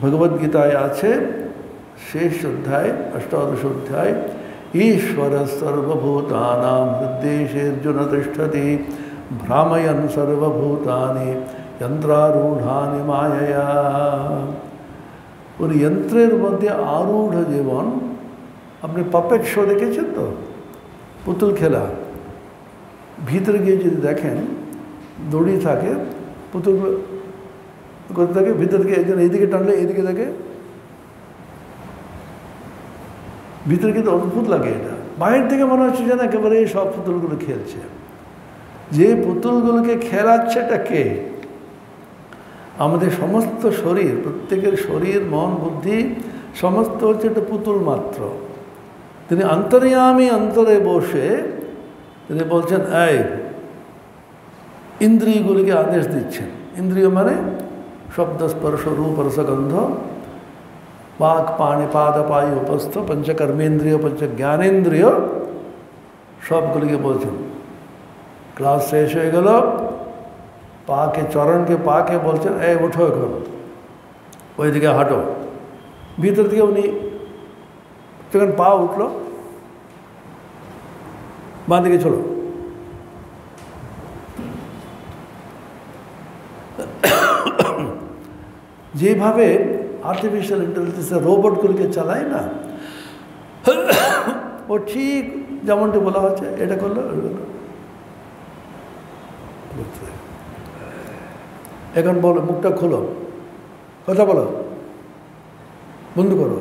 Speaker 1: ভগবদ্গীতায় আছে শেষ অধ্যায়, অষ্টাদশ অধ্যায়, ঈশ্বর সর্বভূতানাং হৃদ্দেশের্জুন তিষ্ঠতি ভ্রাময়ন সর্বভূতানি যন্ত্রারূঢ়ানি মায়য়া। উনি যন্ত্রের মধ্যে আরূঢ় জীবন। আপনি পাপেট শো দেখেছেন তো, পুতুল খেলা, ভিতরে গিয়ে যদি দেখেন দড়ি থাকে, পুতুল করতে থাকে, ভিতর থেকে একজন এইদিকে টানলে এইদিকে দেখে, ভিতরে কিন্তু অদ্ভুত লাগে এটা। বাইরে থেকে মনে হচ্ছে যেন একেবারে সব পুতুলগুলো খেলছে। যে পুতুলগুলোকে খেলাচ্ছে এটা কে? আমাদের সমস্ত শরীর, প্রত্যেকের শরীর মন বুদ্ধি সমস্ত হচ্ছে একটা পুতুল মাত্র। তিনি অন্তর্যামী, অন্তরে বসে তিনি বলছেন, এই ইন্দ্রিয়গুলিকে আদেশ দিচ্ছেন। ইন্দ্রিয় মানে শব্দ স্পর্শ রূপ রসগন্ধ বাক পাণি পাদ পায়ু উপস্থ পঞ্চকর্মেন্দ্রিয় পঞ্চ জ্ঞানেন্দ্রিয় সবগুলিকে বলছেন। ক্লাস শেষ হয়ে গেল, পাকে চরণকে পাকে বলছেন, এই ওঠো এখন, ওইদিকে হাঁটো। ভিতর থেকে উনি যখন পা উঠল, বাঁ দিকে চলো। যেভাবে আর্টিফিশিয়াল ইন্টেলিজেন্সের রোবটগুলিকে চালায় না, ও ঠিক যেমনটি বলা হচ্ছে, এটা করলো এখন বলো, মুখটা খোলো, কথা বলো, বন্ধ করো,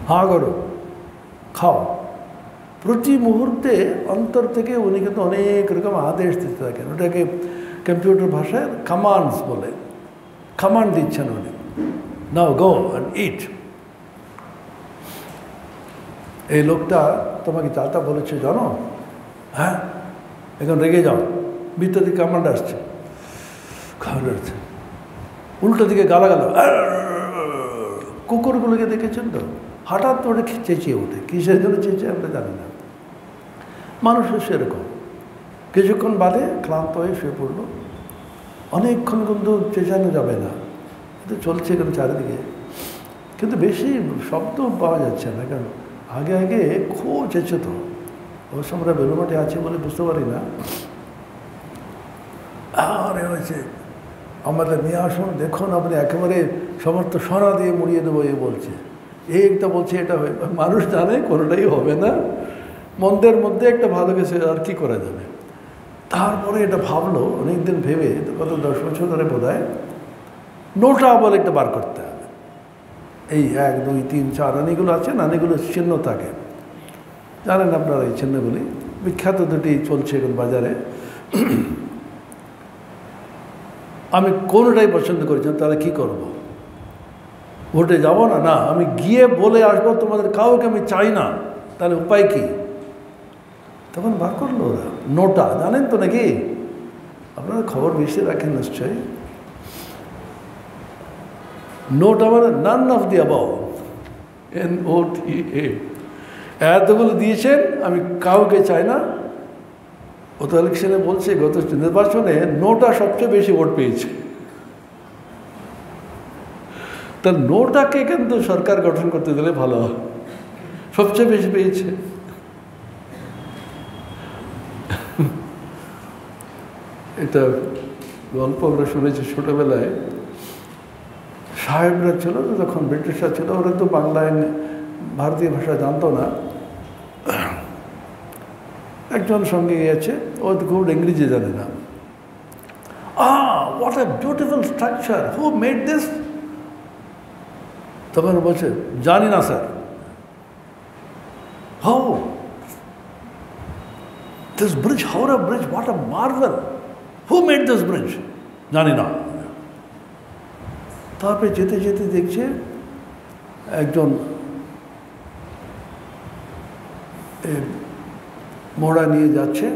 Speaker 1: হাঁ করো, খাও। প্রতি মুহূর্তে অন্তর থেকে উনি কিন্তু অনেক রকম আদেশ দিতে থাকেন। ওটাকে কম্পিউটার ভাষায় কমান্ডস বলে। কমান্ড দিচ্ছেন উনি, নাও গো অ্যান্ড ইট। এই লোকটা তোমাকে চাটা বলেছে জানো, হ্যাঁ এখন রেগে যাও, ভিতর দিকে কমান্ড আসছে, খাওয়ার আসছে, উল্টো দিকে গালাগাল। কুকুরগুলোকে দেখেছেন তো, হঠাৎ ওটা চেঁচিয়ে ওঠে, কিসের জন্য চেঁচিয়ে আমরা জানি না। মানুষও সেরকম, কিছুক্ষণ বাদে ক্লান্ত হয়ে শুয়ে পড়লো, অনেকক্ষণ কিন্তু চেঁচানো যাবে না, কিন্তু চলছে এখন চারিদিকে, কিন্তু বেশি শব্দ পাওয়া যাচ্ছে না। কারণ আগে আগে খুব চেঁচত, অবশ্য আমরা বেলুমাটি আছে বলে বুঝতে পারি না। আরে হয়েছে আমাদের নিয়ে আসুন, দেখুন আপনি একেবারে সমস্ত সোনা দিয়ে মুড়িয়ে দেবো, এ বলছে, এই একটা বলছে এটা হয়ে। মানুষ জানে কোনোটাই হবে না, মন্দের মধ্যে একটা ভালো গেছে, আর কি করা যাবে। তারপরে এটা ভাবলো অনেকদিন ভেবে, গত 10 বছর ধরে বোধ হয়, নোটা বলে একটা বার করতে হবে। এই 1 2 3 4 আনিগুলো আছে, আনিগুলোর চিহ্ন থাকে, জানেন আপনারা এই চিহ্নগুলি, বিখ্যাত দুটি চলছে এখন বাজারে। আমি কোনোটাই পছন্দ করেছি, তাহলে কী করব? ভোটে যাব না, না আমি গিয়ে বলে আসবো তোমাদের কাউকে আমি চাই না, তাহলে উপায় কী? তখন বার করলো ওরা নোটা, জানেন তো নাকি? আপনারা খবর বেশি রাখেন নিশ্চয়ই। নোটা মানে none of the above, NOTA। এতগুলো দিয়েছেন, আমি কাউকে চাই না। ও তো ইলেকশনে বলছে গত নির্বাচনে নোটা সবচেয়ে বেশি ভোট পেয়েছে। তা নোটাকে কিন্তু সরকার গঠন করতে দিলে ভালো হয়, সবচেয়ে বেশি পেয়েছে। এটা গল্প আমরা শুনেছি ছোটবেলায়। সাহেবরা ছিল যখন ব্রিটিশরা ছিল, ওরা তো বাংলায় ভারতীয় ভাষা জানতো না। একজন সঙ্গে গিয়েছে, ও তো খুব ইংরেজি জানে না। What a beautiful structure, who made this? তখন বলছে জানি না sir. How this bridge, Howrah bridge, what a Marvel, who made this bridge? জানি না। তারপরে যেতে যেতে দেখছে একজন মোড়া নিয়ে যাচ্ছে,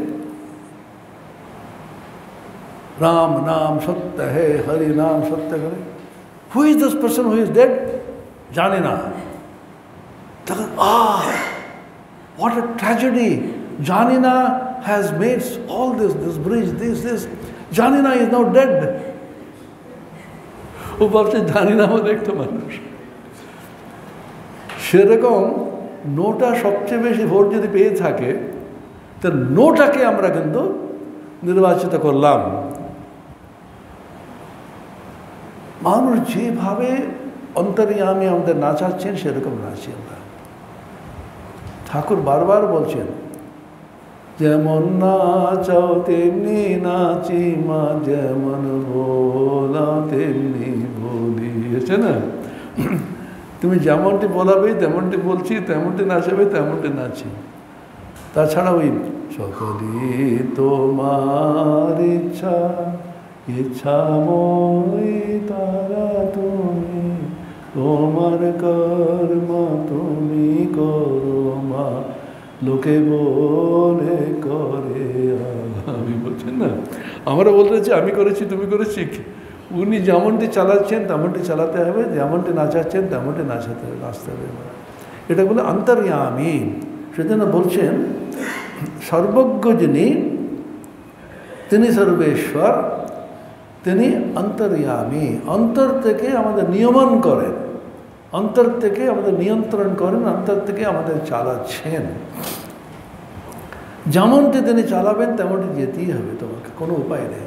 Speaker 1: রাম নাম সত্য হে, হরি নাম সত্য করে। Who is this person who is dead? জানি না। তখন what a tragedy, Janina has made all this bridge, this Janina is now dead. ও ভাবছে জানিনা আমার একটা মানুষ। সেরকম নোটা সবচেয়ে বেশি ভোট যদি পেয়ে থাকে, তো নোটাকে আমরা কিন্তু নির্বাচিত করলাম। মানুষ যেভাবে অন্তর্যামী আমাদের নাচাচ্ছেন, সেরকম নাচি আমরা। ঠাকুর বারবার বলছেন, যেমন নাচাও তেমনি নাচি মা, যেমন বলাও তেমনি বলি। আছে না, তুমি যেমনটি বলাবে তেমনটি বলছি, তেমনটি নাচাবে তেমনটি নাচি। তাছাড়া ওই সকলই তোমার ইচ্ছা, ইচ্ছাময় তারা তুমি, তোমার কর্ম তুমি করো মা, লোকে বলে করে আমি। বলছেন না, আমরা বলতেছি আমি করেছি তুমি করেছি। উনি যেমনটি চালাচ্ছেন তেমনটি চালাতে হবে, যেমনটি নাচাচ্ছেন তেমনটি নাচাতে হবে, নাচতে হবে। এটা বলে অন্তর্যামী। সেজন্য বলছেন সর্বজ্ঞ যিনি, তিনি সর্বেশ্বর, তিনি অন্তর্যামী। অন্তর থেকে আমাদের নিয়মন করেন, অন্তর থেকে আমাদের নিয়ন্ত্রণ করেন, অন্তর থেকে আমাদের চালাচ্ছেন। যেমনটি তিনি চালাবেন তেমনটি যেতেই হবে তোমাকে, কোনো উপায় নেই।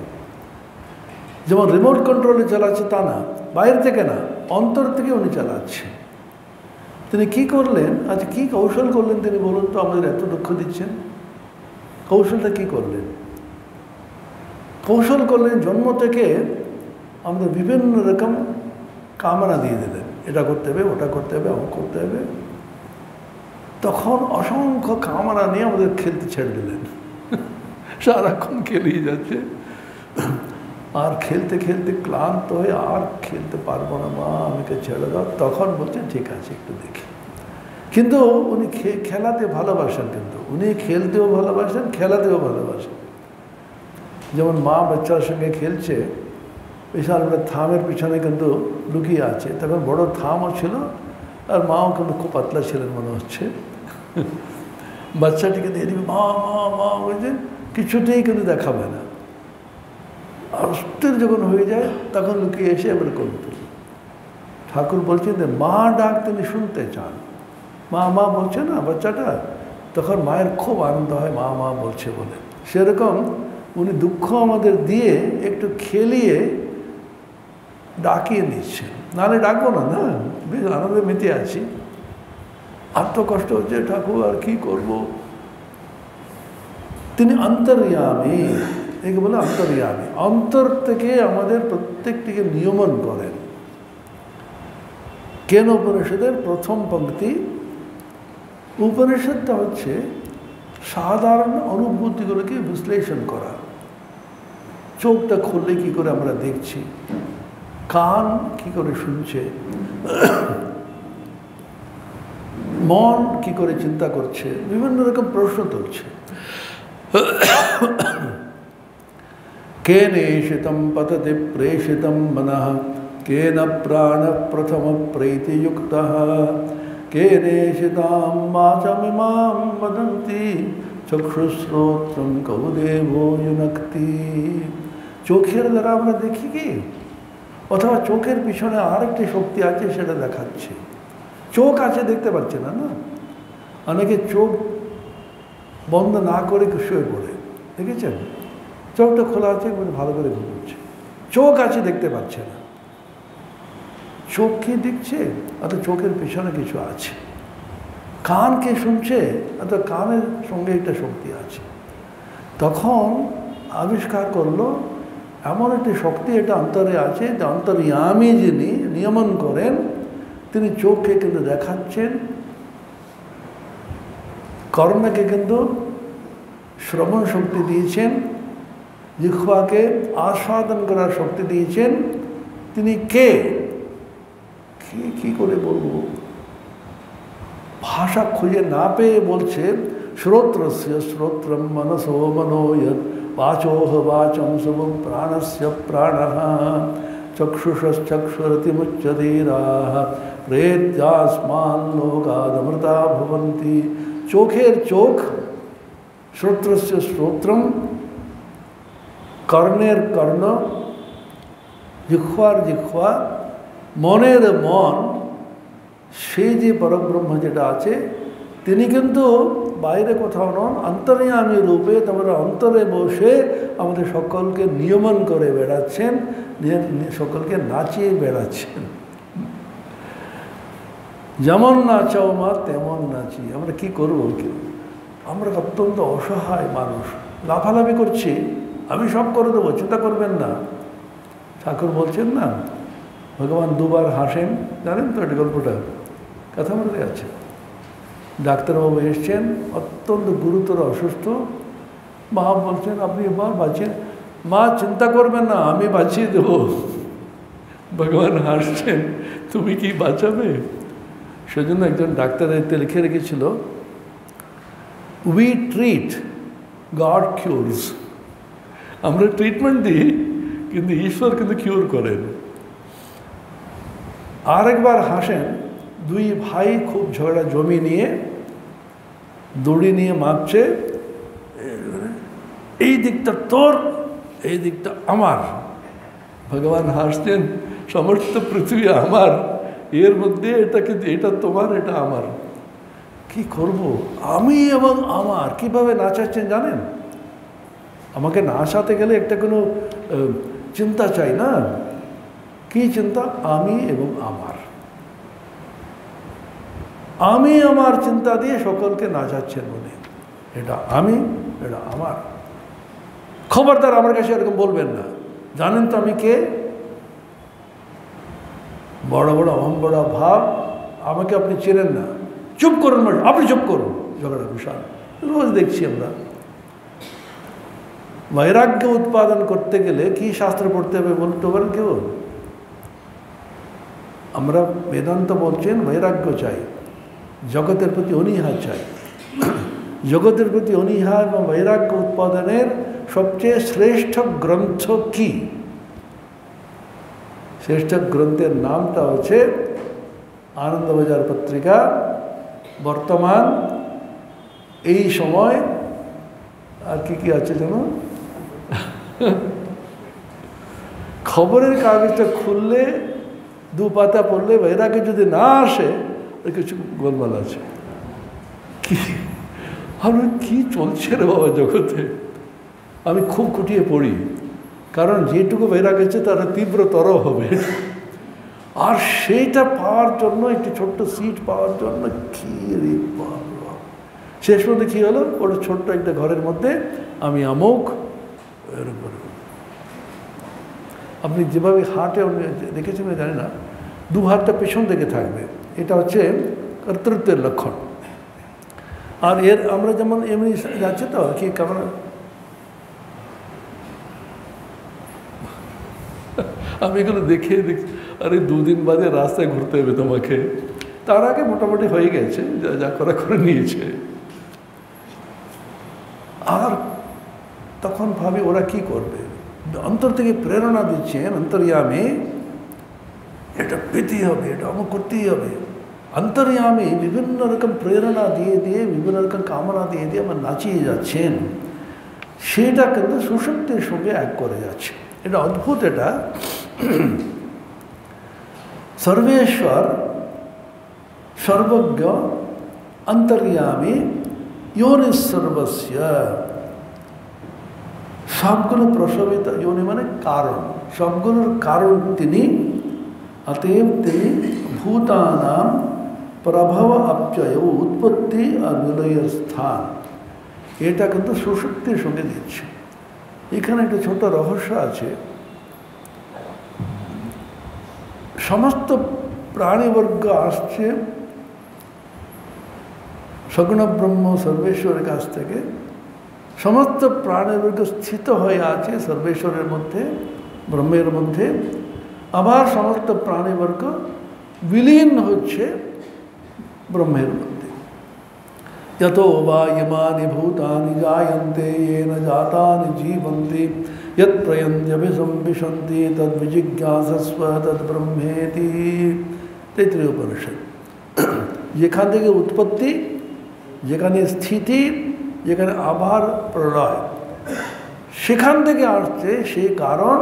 Speaker 1: যেমন রিমোট কন্ট্রোলে চালাচ্ছে তা না, বাইরে থেকে না, অন্তর থেকে উনি চালাচ্ছেন। তিনি কি করলেন, আচ্ছা কি কৌশল করলেন তিনি বলুন তো? আমাদের এত দুঃখ দিচ্ছেন, কৌশলটা কি করলেন? কৌশল করলেন, জন্ম থেকে আমাদের বিভিন্ন রকম কামনা দিয়ে দিলেন, এটা করতে হবে, ওটা করতে হবে, অমুক করতে হবে। তখন অসংখ্য কামনা নিয়ে আমাদের খেলতে ছেড়ে দিলেন। সারাক্ষণ খেলেই যাচ্ছে, আর খেলতে খেলতে ক্লান্ত হয়ে আর খেলতে পারবো না মা, আমাকে ছেড়ে দাও। তখন বলছেন ঠিক আছে একটু দেখি। কিন্তু উনি খেলাতে ভালোবাসেন, কিন্তু উনি খেলতেও ভালোবাসেন, খেলাতেও ভালোবাসেন। যেমন মা বাচ্চার সঙ্গে খেলছে, বিশাল বড় থামের পিছনে কিন্তু লুকিয়ে আছে, তখন বড় থামও ছিল, আর মাও কিন্তু খুব পাতলা ছিলেন মনে হচ্ছে। বাচ্চাটিকে দিয়ে দিবে মা মা মা বলছে, কিছুতেই কিন্তু দেখাবে না। আর অস্থির যখন হয়ে যায় তখন লুকিয়ে এসে এবার করতে। ঠাকুর বলছেন যে মা ডাক তিনি শুনতে চান, মা মা বলছে না বাচ্চাটা, তখন মায়ের খুব আনন্দ হয় মা মা বলছে বলে। সেরকম উনি দুঃখ আমাদের দিয়ে একটু খেলিয়ে ডাকিয়ে নিচ্ছেন, নাহলে ডাকবো না, না বেশ আনন্দে মেতে আছি, আর তো কষ্ট হচ্ছে ঠাকুর, আর কি করব। তিনি অন্তর্যামী, একে বলে অন্তর্যামী। অন্তর থেকে আমাদের প্রত্যেকটিকে নিয়মন করেন। কেন উপনিষদের প্রথম পংক্তি, উপনিষদটা হচ্ছে সাধারণ অনুভূতিগুলোকে বিশ্লেষণ করা। চোখটা খুললে কি করে আমরা দেখছি, কান কি করে শুনছে, মন কি করে চিন্তা করছে, বিভিন্ন রকম প্রশ্ন তুলছে। केनेषितं पतति प्रेषितं मनः केन प्राणः प्रथमः प्रीतियुक्तः केनेषितां वाचमिमां वदन्ति चक्षुश्रोत्रं कौ देवो युनक्ति। চোখের দ্বারা আমরা দেখি কি, অথবা চোখের পিছনে আরেকটি শক্তি আছে, সেটা দেখাচ্ছে। চোখ আছে দেখতে পাচ্ছে না, না অনেকে চোখ বন্ধ না করে শুয়ে পড়ে, দেখেছেন? চোখটা খোলা আছে, ভালো করে ঘুমোচ্ছে, চোখ আছে দেখতে পাচ্ছে না। চোখ কি দেখছে? অর্থাৎ চোখের পিছনে কিছু আছে। কান কে শুনছে? অর্থাৎ কানের সঙ্গে একটা শক্তি আছে। তখন আবিষ্কার করলো এমন একটি শক্তি এটা অন্তরে আছে, যে অন্তর্যামী যিনি নিয়মন করেন, তিনি চোখকে কিন্তু দেখাচ্ছেন, কর্ণকে কিন্তু শ্রবণ শক্তি দিয়েছেন, জিহ্বাকে আস্বাদন করার শক্তি দিয়েছেন। তিনি কে, কি করে বলবো, ভাষা খুঁজে না পেয়ে বলছে, শ্রোত্রস্য শ্রোত্রম মনসো মনোয়ৎ वाचोह वाचं शुभं प्राणस्य प्राणः चक्षुषश्चक्षुरतिमुच्यधीराः प्रेत्यास्मान् लोकादमृता भवन्ति। चोखेर चोख, श्रोत्रस्य श्रोत्रम, कर्णेर कर्ण, जिह्वार जिह्वा, मनेर मन, সেই যে পরব্রহ্ম যেটা আছে তিনি কিন্তু বাইরে কোথাও নন, অন্তর্যামী রূপে তোমরা অন্তরে বসে আমাদের সকলকে নিয়মন করে বেড়াচ্ছেন, সকলকে নাচিয়ে বেড়াচ্ছেন। যেমন নাচাও মা তেমন নাচি। আমরা কি করব? আমরা অত্যন্ত অসহায় মানুষ, লাফালাফি করছি, আমি সব করে দেবো, চিন্তা করবেন না। ঠাকুর বলছেন না, ভগবান দুবার হাসেন, জানেন তো এটা গল্পটা, কথা মনে আছে? ডাক্তারবাবু এসছেন, অত্যন্ত গুরুতর অসুস্থ। মা বলছেন আপনি এবার বাঁচিয়ে, মা চিন্তা করবেন না, আমি বাঁচিয়ে দেব। ভগবান হাসছেন, তুমি কি বাঁচাবে? সেজন্য একজন ডাক্তার এতে লিখে রেখেছিল, উই ট্রিট, গড কিউরস। আমরা ট্রিটমেন্ট দিই, কিন্তু ঈশ্বর কিন্তু কিউর করেন। আরেকবার হাসেন, দুই ভাই খুব ঝগড়া জমি নিয়ে দড়ি নিয়ে মাপছে, এই দিকটা তোর, এই দিকটা আমার। ভগবান হাসছেন, সমস্ত পৃথিবী আমার, এর মধ্যে এটা তোমার, এটা আমার, কি করব? আমি এবং আমার কিভাবে নাচাচ্ছেন জানেন? আমাকে নাচাতে গেলে একটা কোনো চিন্তা চাই না? কি চিন্তা? আমি এবং আমার। আমি আমার চিন্তা দিয়ে সকলকে নাচাচ্ছেন বলে, এটা আমি, এটা আমার। খবরদার আমার কাছে এরকম বলবেন না, জানেন তো আমি কে? বড় বড় অহংবড় ভাব, আমাকে আপনি চেনেন না, চুপ করুন, আপনি চুপ করুন। ঝগড়া বিশাল রোজ দেখছি আমরা। বৈরাগ্য উৎপাদন করতে গেলে কি শাস্ত্র পড়তে হবে বলতে পারেন কেউ? আমরা বেদান্ত বলছেন বৈরাগ্য চাই, জগতের প্রতি অনীহা চাই। জগতের প্রতি অনীহা এবং বৈরাগ্য উৎপাদনের সবচেয়ে শ্রেষ্ঠ গ্রন্থ কি? শ্রেষ্ঠ গ্রন্থের নামটা হচ্ছে আনন্দবাজার পত্রিকা। বর্তমান এই সময় আর কি আছে জানো? খবরের কাগজটা খুললে দু পাতা পড়লে বৈরাগ্য যদি না আসে, কিছু গোলমাল আছে। কি আমরা কি চলছে রে বাবা জগতে? আমি খুব খুঁটিয়ে পড়ি, কারণ যেটুকু বৈরাগ্য আছে তারা তীব্রতর হবে। আর সেইটা পাওয়ার জন্য, একটি ছোট্ট সিট পাওয়ার জন্য কি রে বাবা, শেষ মধ্যে কী হলো, ওটা ছোট্ট একটা ঘরের মধ্যে আমি আমুক এরকম। আপনি যেভাবে হাঁটে দেখেছেন জানি না, দু হাতটা পেছন দিকে থাকবে, এটা হচ্ছে কর্তৃত্বের লক্ষণ। আর এর আমরা যেমন এমনি যাচ্ছে তো কি কেমন, আমি এগুলো দেখে দেখছি, আরে দুদিন বাদে রাস্তায় ঘুরতে হবে তোমাকে, তার আগে মোটামুটি হয়ে গেছে, যা করা করে নিয়েছে। আর ভাবি ওরা কি করবে, অন্তর থেকে প্রেরণা দিচ্ছেন অন্তর্যামী, এটা পেতেই হবে, এটা অমুক করতেই হবে। অন্তর্যামী বিভিন্ন রকম প্রেরণা দিয়ে দিয়ে, বিভিন্ন রকম কামনা দিয়ে দিয়ে আমার নাচিয়ে যাচ্ছেন, সেটা কিন্তু সুশক্তির সঙ্গে এক করে যাচ্ছে। এটা অদ্ভুত। এটা সর্বেশ্বর, সর্বজ্ঞ, অন্তর্যামী, योनि सर्वस्य, সবগুলো প্রসবিত, योनि মানে কারণ, সবগুলোর কারণ তিনি, অতএব তিনি ভূতানাম প্রভব অপ্যয়, উৎপত্তি আর বিলয়ের স্থান, এটা কিন্তু সুশক্তির সঙ্গে দিচ্ছে। এখানে একটা ছোট রহস্য আছে। সমস্ত প্রাণীবর্গ আসছে সগুণ ব্রহ্ম সর্বেশ্বরের কাছ থেকে, সমস্ত প্রাণীবর্গ স্থিত হয়ে আছে সর্বেশ্বরের মধ্যে, ব্রহ্মের মধ্যে। আবার সমস্ত প্রাণীবর্গ বিলীন হচ্ছে ব্রহ্মের মধ্যে। यतो वा इमानि भूतानि जायन्ते येन जातानि जीवन्ति यत्प्रयन्त्यभिसंविशन्ति तद्विजिज्ञासस्व तद्ब्रह्मेति। तैत्तिरीय उपनिषद। যেখান থেকে উৎপত্তি, যেখানে স্থিতি, যেখানে আবার প্রলয়, সেখান থেকে আসছে সেই কারণ,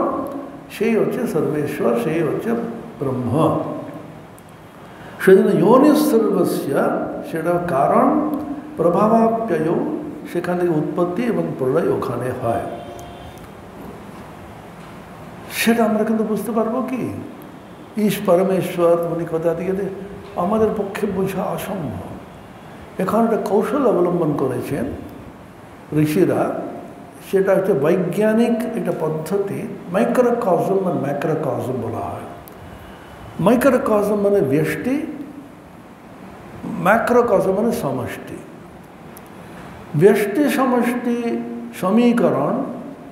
Speaker 1: সেই হচ্ছে সর্বেশ্বর, সেই হচ্ছে ব্রহ্ম। সেজন্য योनि सर्वस्य, সেটা কারণ, প্রভাবাপ্যয়, সেখান থেকে উৎপত্তি এবং প্রলয় ওখানে হয়। সেটা আমরা কিন্তু বুঝতে পারবো কি ঈশ পরমেশ্বর উনি কথা দিয়ে আমাদের পক্ষে বোঝা অসম্ভব। এখন একটা কৌশল অবলম্বন করেছেন ঋষিরা, সেটা হচ্ছে বৈজ্ঞানিক একটা পদ্ধতি, মাইক্রোকজম আর ম্যাক্রোকজম বলা হয়। মাইক্রোকজম মানে ব্যষ্টি, ম্যাক্রোকজম মানে সমষ্টি। ব্যষ্টি সমষ্টি সমীকরণ,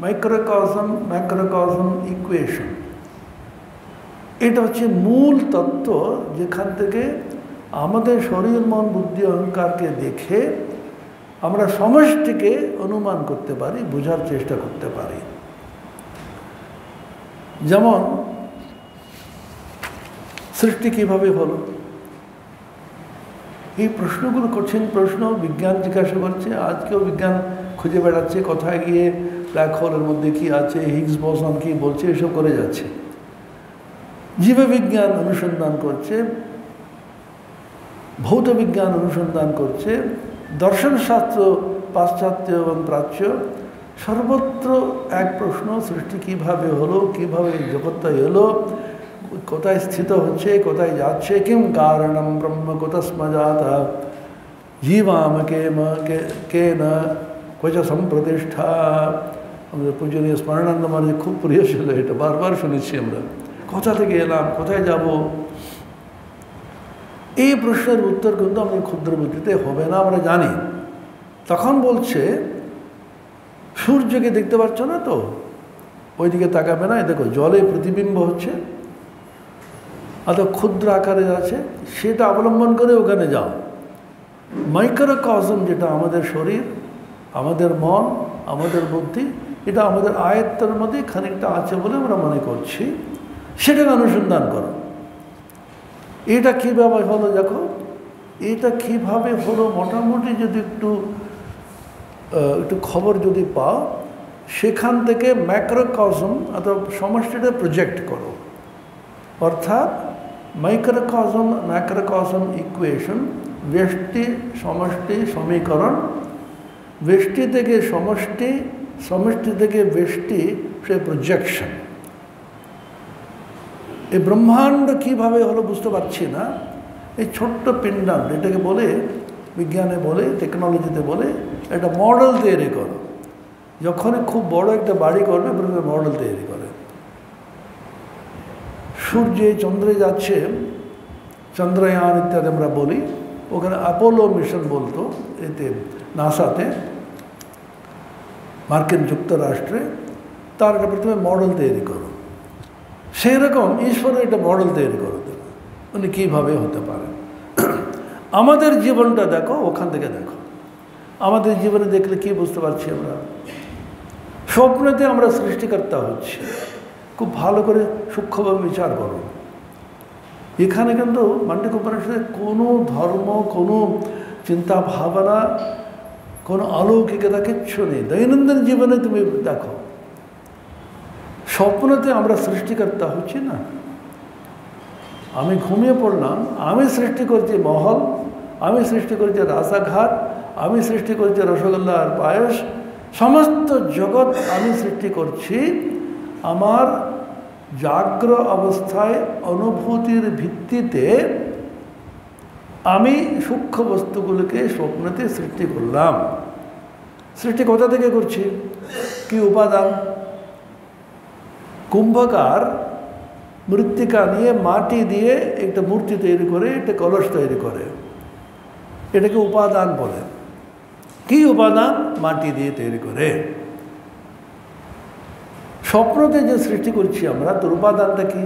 Speaker 1: মাইক্রোকজম ম্যাক্রোকজম ইকুয়েশন, এটা হচ্ছে মূল তত্ত্ব, যেখান থেকে আমাদের শরীর মন বুদ্ধি অহংকারকে দেখে আমরা সমষ্টিকে অনুমান করতে পারি, বোঝার চেষ্টা করতে পারি। যেমন সৃষ্টি কিভাবে হলো, এই প্রশ্নগুলো কঠিন প্রশ্ন, বিজ্ঞান জিজ্ঞাসা করছে। আজকেও বিজ্ঞান খুঁজে বেড়াচ্ছে কোথায় গিয়ে ব্ল্যাক হোলের মধ্যে কি আছে, হিগস বোসন কি বলছে, এসব করে যাচ্ছে। জীববিজ্ঞান অনুসন্ধান করছে, ভৌত বিজ্ঞান অনুসন্ধান করছে, দর্শনশাস্ত্র পাশ্চাত্য এবং প্রাচ্য, সর্বত্র এক প্রশ্ন, সৃষ্টি কিভাবে হলো, কিভাবে জগৎটা এলো, কোথায় স্থিত হচ্ছে, কোথায় যাচ্ছে, কিম কারণম ব্রহ্ম কুতস্মজাত জীবাম কে না কোচ সম্প্রতিষ্ঠা। আমাদের পূজনীয় স্মরণানন্দ মহারাজ খুব প্রিয় ছিল, এটা বারবার শুনেছি আমরা। কোথা থেকে এলাম, কোথায় যাব, এই প্রশ্নের উত্তর কিন্তু আমাদের ক্ষুদ্র বুদ্ধিতে হবে না, আমরা জানি। তখন বলছে সূর্যকে দেখতে পাচ্ছ না তো, ওইদিকে তাকাবে না, দেখো জলে প্রতিবিম্ব হচ্ছে, অত ক্ষুদ্র আকারে আছে, সেটা অবলম্বন করে ওখানে যাও। মাইক্রোকজম যেটা আমাদের শরীর, আমাদের মন, আমাদের বুদ্ধি, এটা আমাদের আয়ত্তের মধ্যে খানিকটা আছে বলে আমরা মনে করছি, সেটাকে অনুসন্ধান করো। এটা কীভাবে হলো দেখো, এটা কীভাবে হলো মোটামুটি যদি একটু খবর যদি পাও, সেখান থেকে ম্যাক্রোকজম অথবা সমষ্টিটা প্রজেক্ট করো। অর্থাৎ মাইক্রোকজম ম্যাক্রোকজম ইকুয়েশন, ব্যষ্টি সমষ্টি সমীকরণ, ব্যষ্টি থেকে সমষ্টি, সমষ্টি থেকে ব্যষ্টি, সে প্রজেকশন। এই ব্রহ্মাণ্ড কীভাবে হলো বুঝতে পারছি না, এই ছোট্ট পিণ্ডাণ্ড, এটাকে বলে বিজ্ঞানে বলে, টেকনোলজিতে বলে, একটা মডেল তৈরি করো। যখনই খুব বড় একটা বাড়ি করবে, প্রথমে মডেল তৈরি করে। সূর্যে চন্দ্রে যাচ্ছে, চন্দ্রয়ান ইত্যাদি আমরা বলি, ওখানে অ্যাপোলো মিশন বলতো, এতে নাসাতে, মার্কিন যুক্তরাষ্ট্রে, তার একটা প্রথমে মডেল তৈরি করো। সেই রকম ঈশ্বরের একটা মডেল তৈরি করো, উনি কীভাবে হতে পারে। আমাদের জীবনটা দেখো, ওখান থেকে দেখো। আমাদের জীবনে দেখলে কি বুঝতে পারছি আমরা, স্বপ্নেতে আমরা সৃষ্টিকর্তা হচ্ছি। খুব ভালো করে সূক্ষ্মভাবে বিচার করুন। এখানে কিন্তু মান্ডলিক উপনিষদে কোনো ধর্ম, কোনো চিন্তা ভাবনা, কোনো অলৌকিকতা কিচ্ছু নেই। দৈনন্দিন জীবনে তুমি দেখো, স্বপ্নতে আমরা সৃষ্টিকর্তা হচ্ছি না। আমি ঘুমিয়ে পড়লাম, আমি সৃষ্টি করছি মহল, আমি সৃষ্টি করছি রাস্তাঘাট, আমি সৃষ্টি করছি রসগোল্লা আর পায়েস, সমস্ত জগৎ আমি সৃষ্টি করছি আমার জাগ্র অবস্থায় অনুভূতির ভিত্তিতে। আমি সূক্ষ্ম বস্তুগুলোকে স্বপ্নতে সৃষ্টি করলাম। সৃষ্টি কোথা থেকে করছি? কি উপাদান? কুম্ভকার মৃত্তিকা নিয়ে, মাটি দিয়ে একটা মূর্তি তৈরি করে, একটা কলস তৈরি করে, এটাকে উপাদান বলে। কি উপাদান? মাটি দিয়ে তৈরি করে। স্বপ্নতে যে সৃষ্টি করছি আমরা, তোর উপাদানটা কি?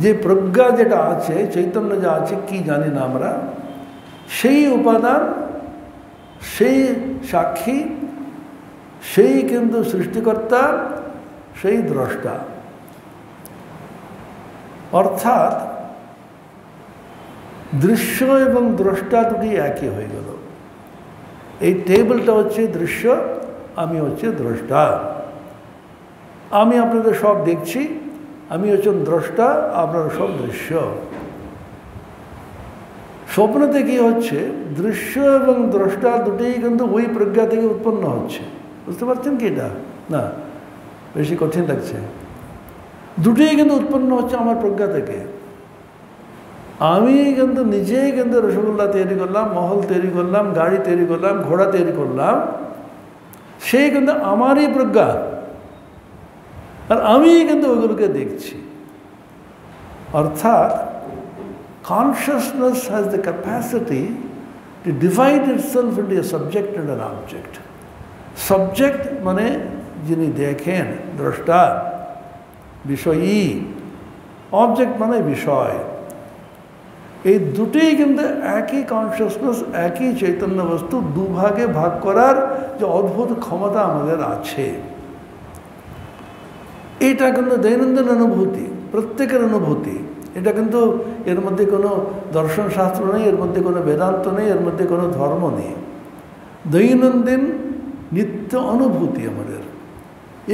Speaker 1: যে প্রজ্ঞা যেটা আছে, চৈতন্য যা আছে, কি জানি না আমরা, সেই উপাদান, সেই সাক্ষী, সেই কিন্তু সৃষ্টিকর্তা, সেই দ্রষ্টা। অর্থাৎ দৃশ্য এবং দ্রষ্টা দুটি একই হয়ে গেল। এই টেবিলটা হচ্ছে দৃশ্য, আমি হচ্ছে দ্রষ্টা। আমি আপনাদের সব দেখছি, আমি হচ্ছেন দ্রষ্টা, আপনারা সব দৃশ্য। স্বপ্নতে কি হচ্ছে? দৃশ্য এবং দ্রষ্টা দুটোই কিন্তু ওই প্রজ্ঞা থেকে উৎপন্ন হচ্ছে। বুঝতে পারছেন কি? এটা না বেশি কঠিন লাগছে। দুটোই কিন্তু উৎপন্ন হচ্ছে আমার প্রজ্ঞা থেকে। আমি কিন্তু নিজেই কিন্তু রসগোল্লা তৈরি করলাম, মহল তৈরি করলাম, গাড়ি তৈরি করলাম, ঘোড়া তৈরি করলাম, সেই কিন্তু আমারই প্রজ্ঞা, আর আমি কিন্তু ওগুলোকে দেখছি। অর্থাৎ consciousness has the capacity to divide itself into a subject and an object. Subject মানে যিনি দেখেন, দ্রষ্টা, বিষয়ী। অবজেক্ট মানে বিষয়। এই দুটোই কিন্তু একই কনসিয়াসনেস, একই চৈতন্য বস্তু, দুভাগে ভাগ করার যে অদ্ভুত ক্ষমতা আমাদের আছে। এটা কিন্তু দৈনন্দিন অনুভূতি, প্রত্যেকের অনুভূতি। এটা কিন্তু এর মধ্যে কোনো দর্শন শাস্ত্র নেই, এর মধ্যে কোনো বেদান্ত নেই, এর মধ্যে কোনো ধর্ম নেই। দৈনন্দিন নিত্য অনুভূতি আমাদের।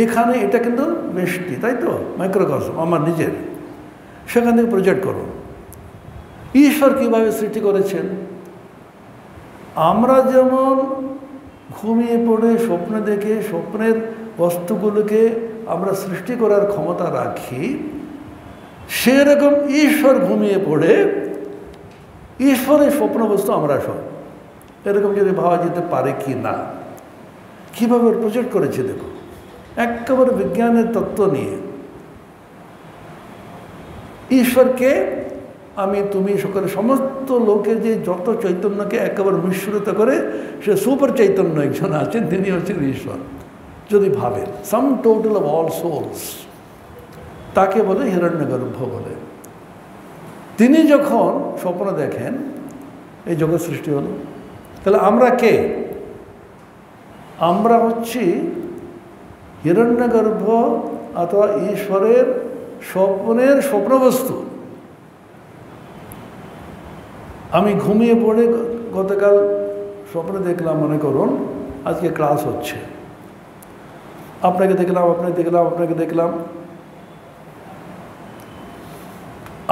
Speaker 1: এখানে এটা কিন্তু বেশটি, তাই তো? মাইক্রোকসম আমার নিজের, সেখান থেকে প্রজেক্ট করো। ঈশ্বর কীভাবে সৃষ্টি করেছেন? আমরা যেমন ঘুমিয়ে পড়ে স্বপ্ন দেখে স্বপ্নের বস্তুগুলোকে আমরা সৃষ্টি করার ক্ষমতা রাখি, সেরকম ঈশ্বর ঘুমিয়ে পড়ে ঈশ্বরের স্বপ্ন বস্তু আমরা সব। এরকম যদি ভাবা যেতে পারে কি না? কীভাবে প্রজেক্ট করেছে দেখো, একেবারে বিজ্ঞানের তত্ত্ব নিয়ে। ঈশ্বরকে আমি, তুমি, সকলে, সমস্ত লোকে যে যত চৈতন্যকে একেবারে মিশ্রিত করে সে সুপার চৈতন্য একজন আছেন, তিনি হচ্ছেন ঈশ্বর। যদি ভাবেন sum total of all souls, তাকে বলে হিরণ্যগর্ভ বলে। তিনি যখন স্বপ্ন দেখেন এই জগৎ সৃষ্টি হলো, তাহলে আমরা কে? আমরা হচ্ছি হিরণ্যগর্ভ অথবা ঈশ্বরের স্বপ্নের স্বপ্নবস্তু। আমি ঘুমিয়ে পড়ে গতকাল স্বপ্নে দেখলাম, মনে করুন আজকে ক্লাস হচ্ছে, আপনাকে দেখলাম, আপনাকে দেখলাম, আপনাকে দেখলাম।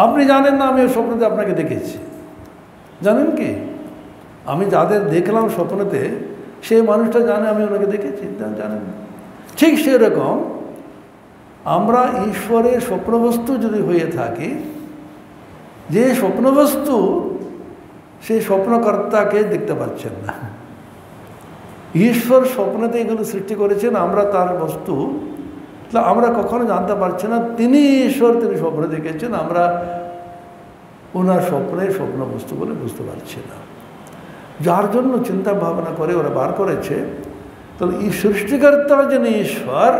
Speaker 1: আপনি জানেন না আমি স্বপ্নতে আপনাকে দেখেছি। জানেন কি? আমি যাদের দেখলাম স্বপ্নতে, সেই মানুষটা জানে আমি ওনাকে দেখেছি, জানেন? ঠিক সেরকম আমরা ঈশ্বরের স্বপ্নবস্তু যদি হয়ে থাকি, যে স্বপ্নবস্তু সেই স্বপ্নকর্তাকে দেখতে পাচ্ছেন না। ঈশ্বর স্বপ্নতে এগুলো সৃষ্টি করেছেন, আমরা তার বস্তু। আমরা কখনো জানতে পারছি না তিনি ঈশ্বর, তিনি স্বপ্ন দেখেছেন, আমরা ওনার স্বপ্নে স্বপ্ন বস্তু বলে বুঝতে পারছি না। যার জন্য চিন্তা ভাবনা করে ওরা বার করেছে, তাহলে এই সৃষ্টিকর্তা যিনি ঈশ্বর,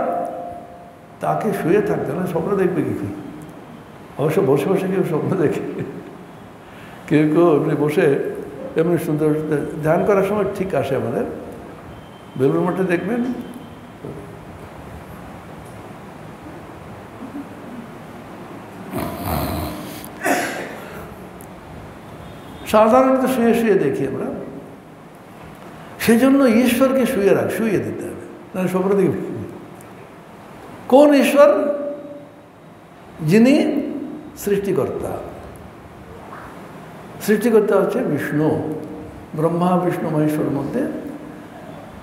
Speaker 1: তাকে শুয়ে থাকতে না, স্বপ্ন দেখবে কি? অবশ্য বসে বসে কেউ স্বপ্ন দেখে, কেউ কেউ এমনি বসে এমনি সুন্দর ধ্যান করার সময় ঠিক আসে আমাদের, বেলুড় মঠে দেখবেন সাধারণত শুয়ে শুয়ে দেখি আমরা, সেজন্য ঈশ্বরকে শুয়ে দিতে হবে, না স্বপ্ন দেখি। কোন ঈশ্বর? যিনি সৃষ্টিকর্তা। সৃষ্টিকর্তা হচ্ছে বিষ্ণু, ব্রহ্মা বিষ্ণু মহেশ্বর মধ্যে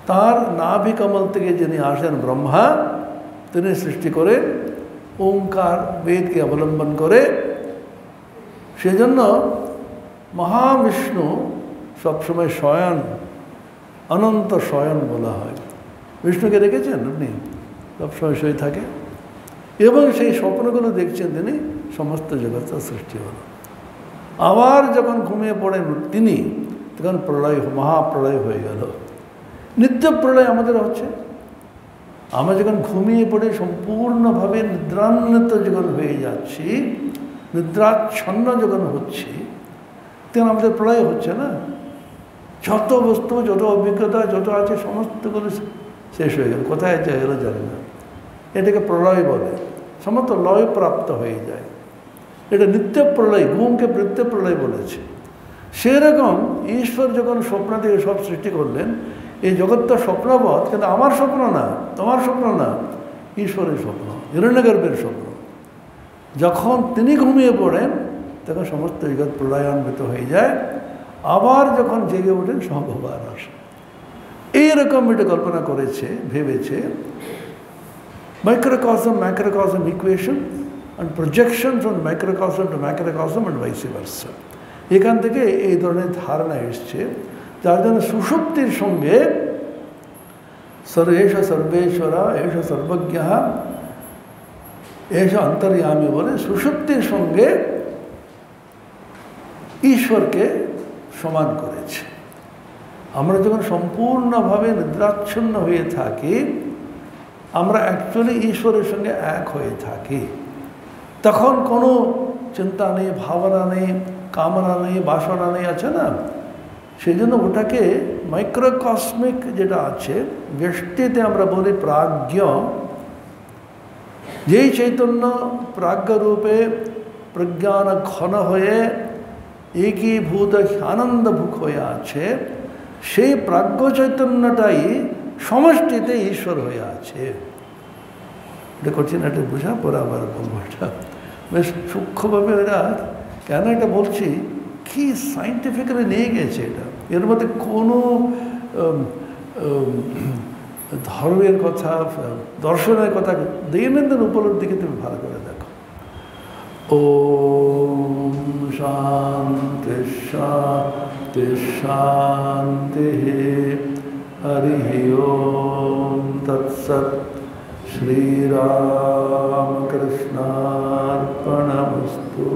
Speaker 1: তার নাভি কমল থেকে যিনি আসেন ব্রহ্মা, তিনি সৃষ্টি করে ওঙ্কার বেদকে অবলম্বন করে। সেজন্য মহাবিষ্ণু সবসময় শয়ন, অনন্ত শয়ন বলা হয়। বিষ্ণুকে দেখেছেন আপনি? সবসময় শুয়ে থাকে এবং সেই স্বপ্নগুলো দেখছেন তিনি, সমস্ত জগতের সৃষ্টি হলো। আবার যখন ঘুমিয়ে পড়েন তিনি, তখন প্রলয়, মহাপ্রলয় হয়ে গেল। নিত্য প্রলয় আমাদের হচ্ছে। আমরা যখন ঘুমিয়ে পড়ে সম্পূর্ণভাবে নিদ্রান্বিত যখন হয়ে যাচ্ছি, নিদ্রাচ্ছন্ন যখন হচ্ছি, তখন আমাদের প্রলয় হচ্ছে না? যত বস্তু, যত অভিজ্ঞতা, যত আছে সমস্তগুলো শেষ হয়ে গেল, কোথায় যায় গেল জানি না। এটাকে প্রলয় বলে, সমস্ত লয় প্রাপ্ত হয়ে যায়। এটা নিত্য প্রলয়, ঘুমকে নিত্য প্রলয় বলেছে। সেরকম ঈশ্বর যখন স্বপ্ন থেকে সব সৃষ্টি করলেন, এই জগৎটা স্বপ্নবৎ, কিন্তু আমার স্বপ্ন না, তোমার স্বপ্ন না, ঈশ্বরের স্বপ্ন, হিরণ্যগর্ভের স্বপ্ন। যখন তিনি ঘুমিয়ে পড়েন, তখন সমস্ত জগৎ প্রলয়ান্বিত হয়ে যায়। আবার যখন জেগে ওঠেন, সব আবার আসে। এইরকম এটা কল্পনা করেছে, ভেবেছে। মাইক্রোকসম ম্যাক্রোকসম equation and projection from microcosm to macrocosm and vice versa. এখান থেকে এই ধরনের ধারণা এসছে, যার জন্য সুষুপ্তির সঙ্গে সর্বেশ সর্বেশ্বরা এষ সর্বজ্ঞ এষ অন্তর্যামী বলে সুষুপ্তির সঙ্গে ঈশ্বরকে সমান করেছে। আমরা যখন সম্পূর্ণভাবে নিদ্রাচ্ছন্ন হয়ে থাকি, আমরা অ্যাকচুয়ালি ঈশ্বরের সঙ্গে এক হয়ে থাকি। তখন কোনো চিন্তা নেই, ভাবনা নেই, কামনা নেই, বাসনা নেই, আছে না? সেই জন্য ওটাকে মাইক্রোকসমিক যেটা আছে, ব্যষ্টিতে আমরা বলি প্রাজ্ঞ, যেই চৈতন্য প্রাজ্ঞরূপে প্রজ্ঞান ঘন হয়ে একীভূত আনন্দভুক হয়ে আছে, সেই প্রাজ্ঞ চৈতন্যটাই সমষ্টিতে ঈশ্বর হয়ে আছে। এটা কঠিন, এটা বোঝা পরে আবার বলবো। এটা বেশ সূক্ষ্মভাবে এরা কেন এটা বলছি, কি সাইন্টিফিক্যালি নিয়ে গেছে এটা। এর মধ্যে কোনো ধর্মের কথা, দর্শনের কথা, দৈনন্দিন উপলব্ধিকে তুমি ভালো করে দেখো। ওম শান্তি শান্তি শান্তি হরি ওম তৎসৎ। श्रीरामकृष्णार्पणमस्तु।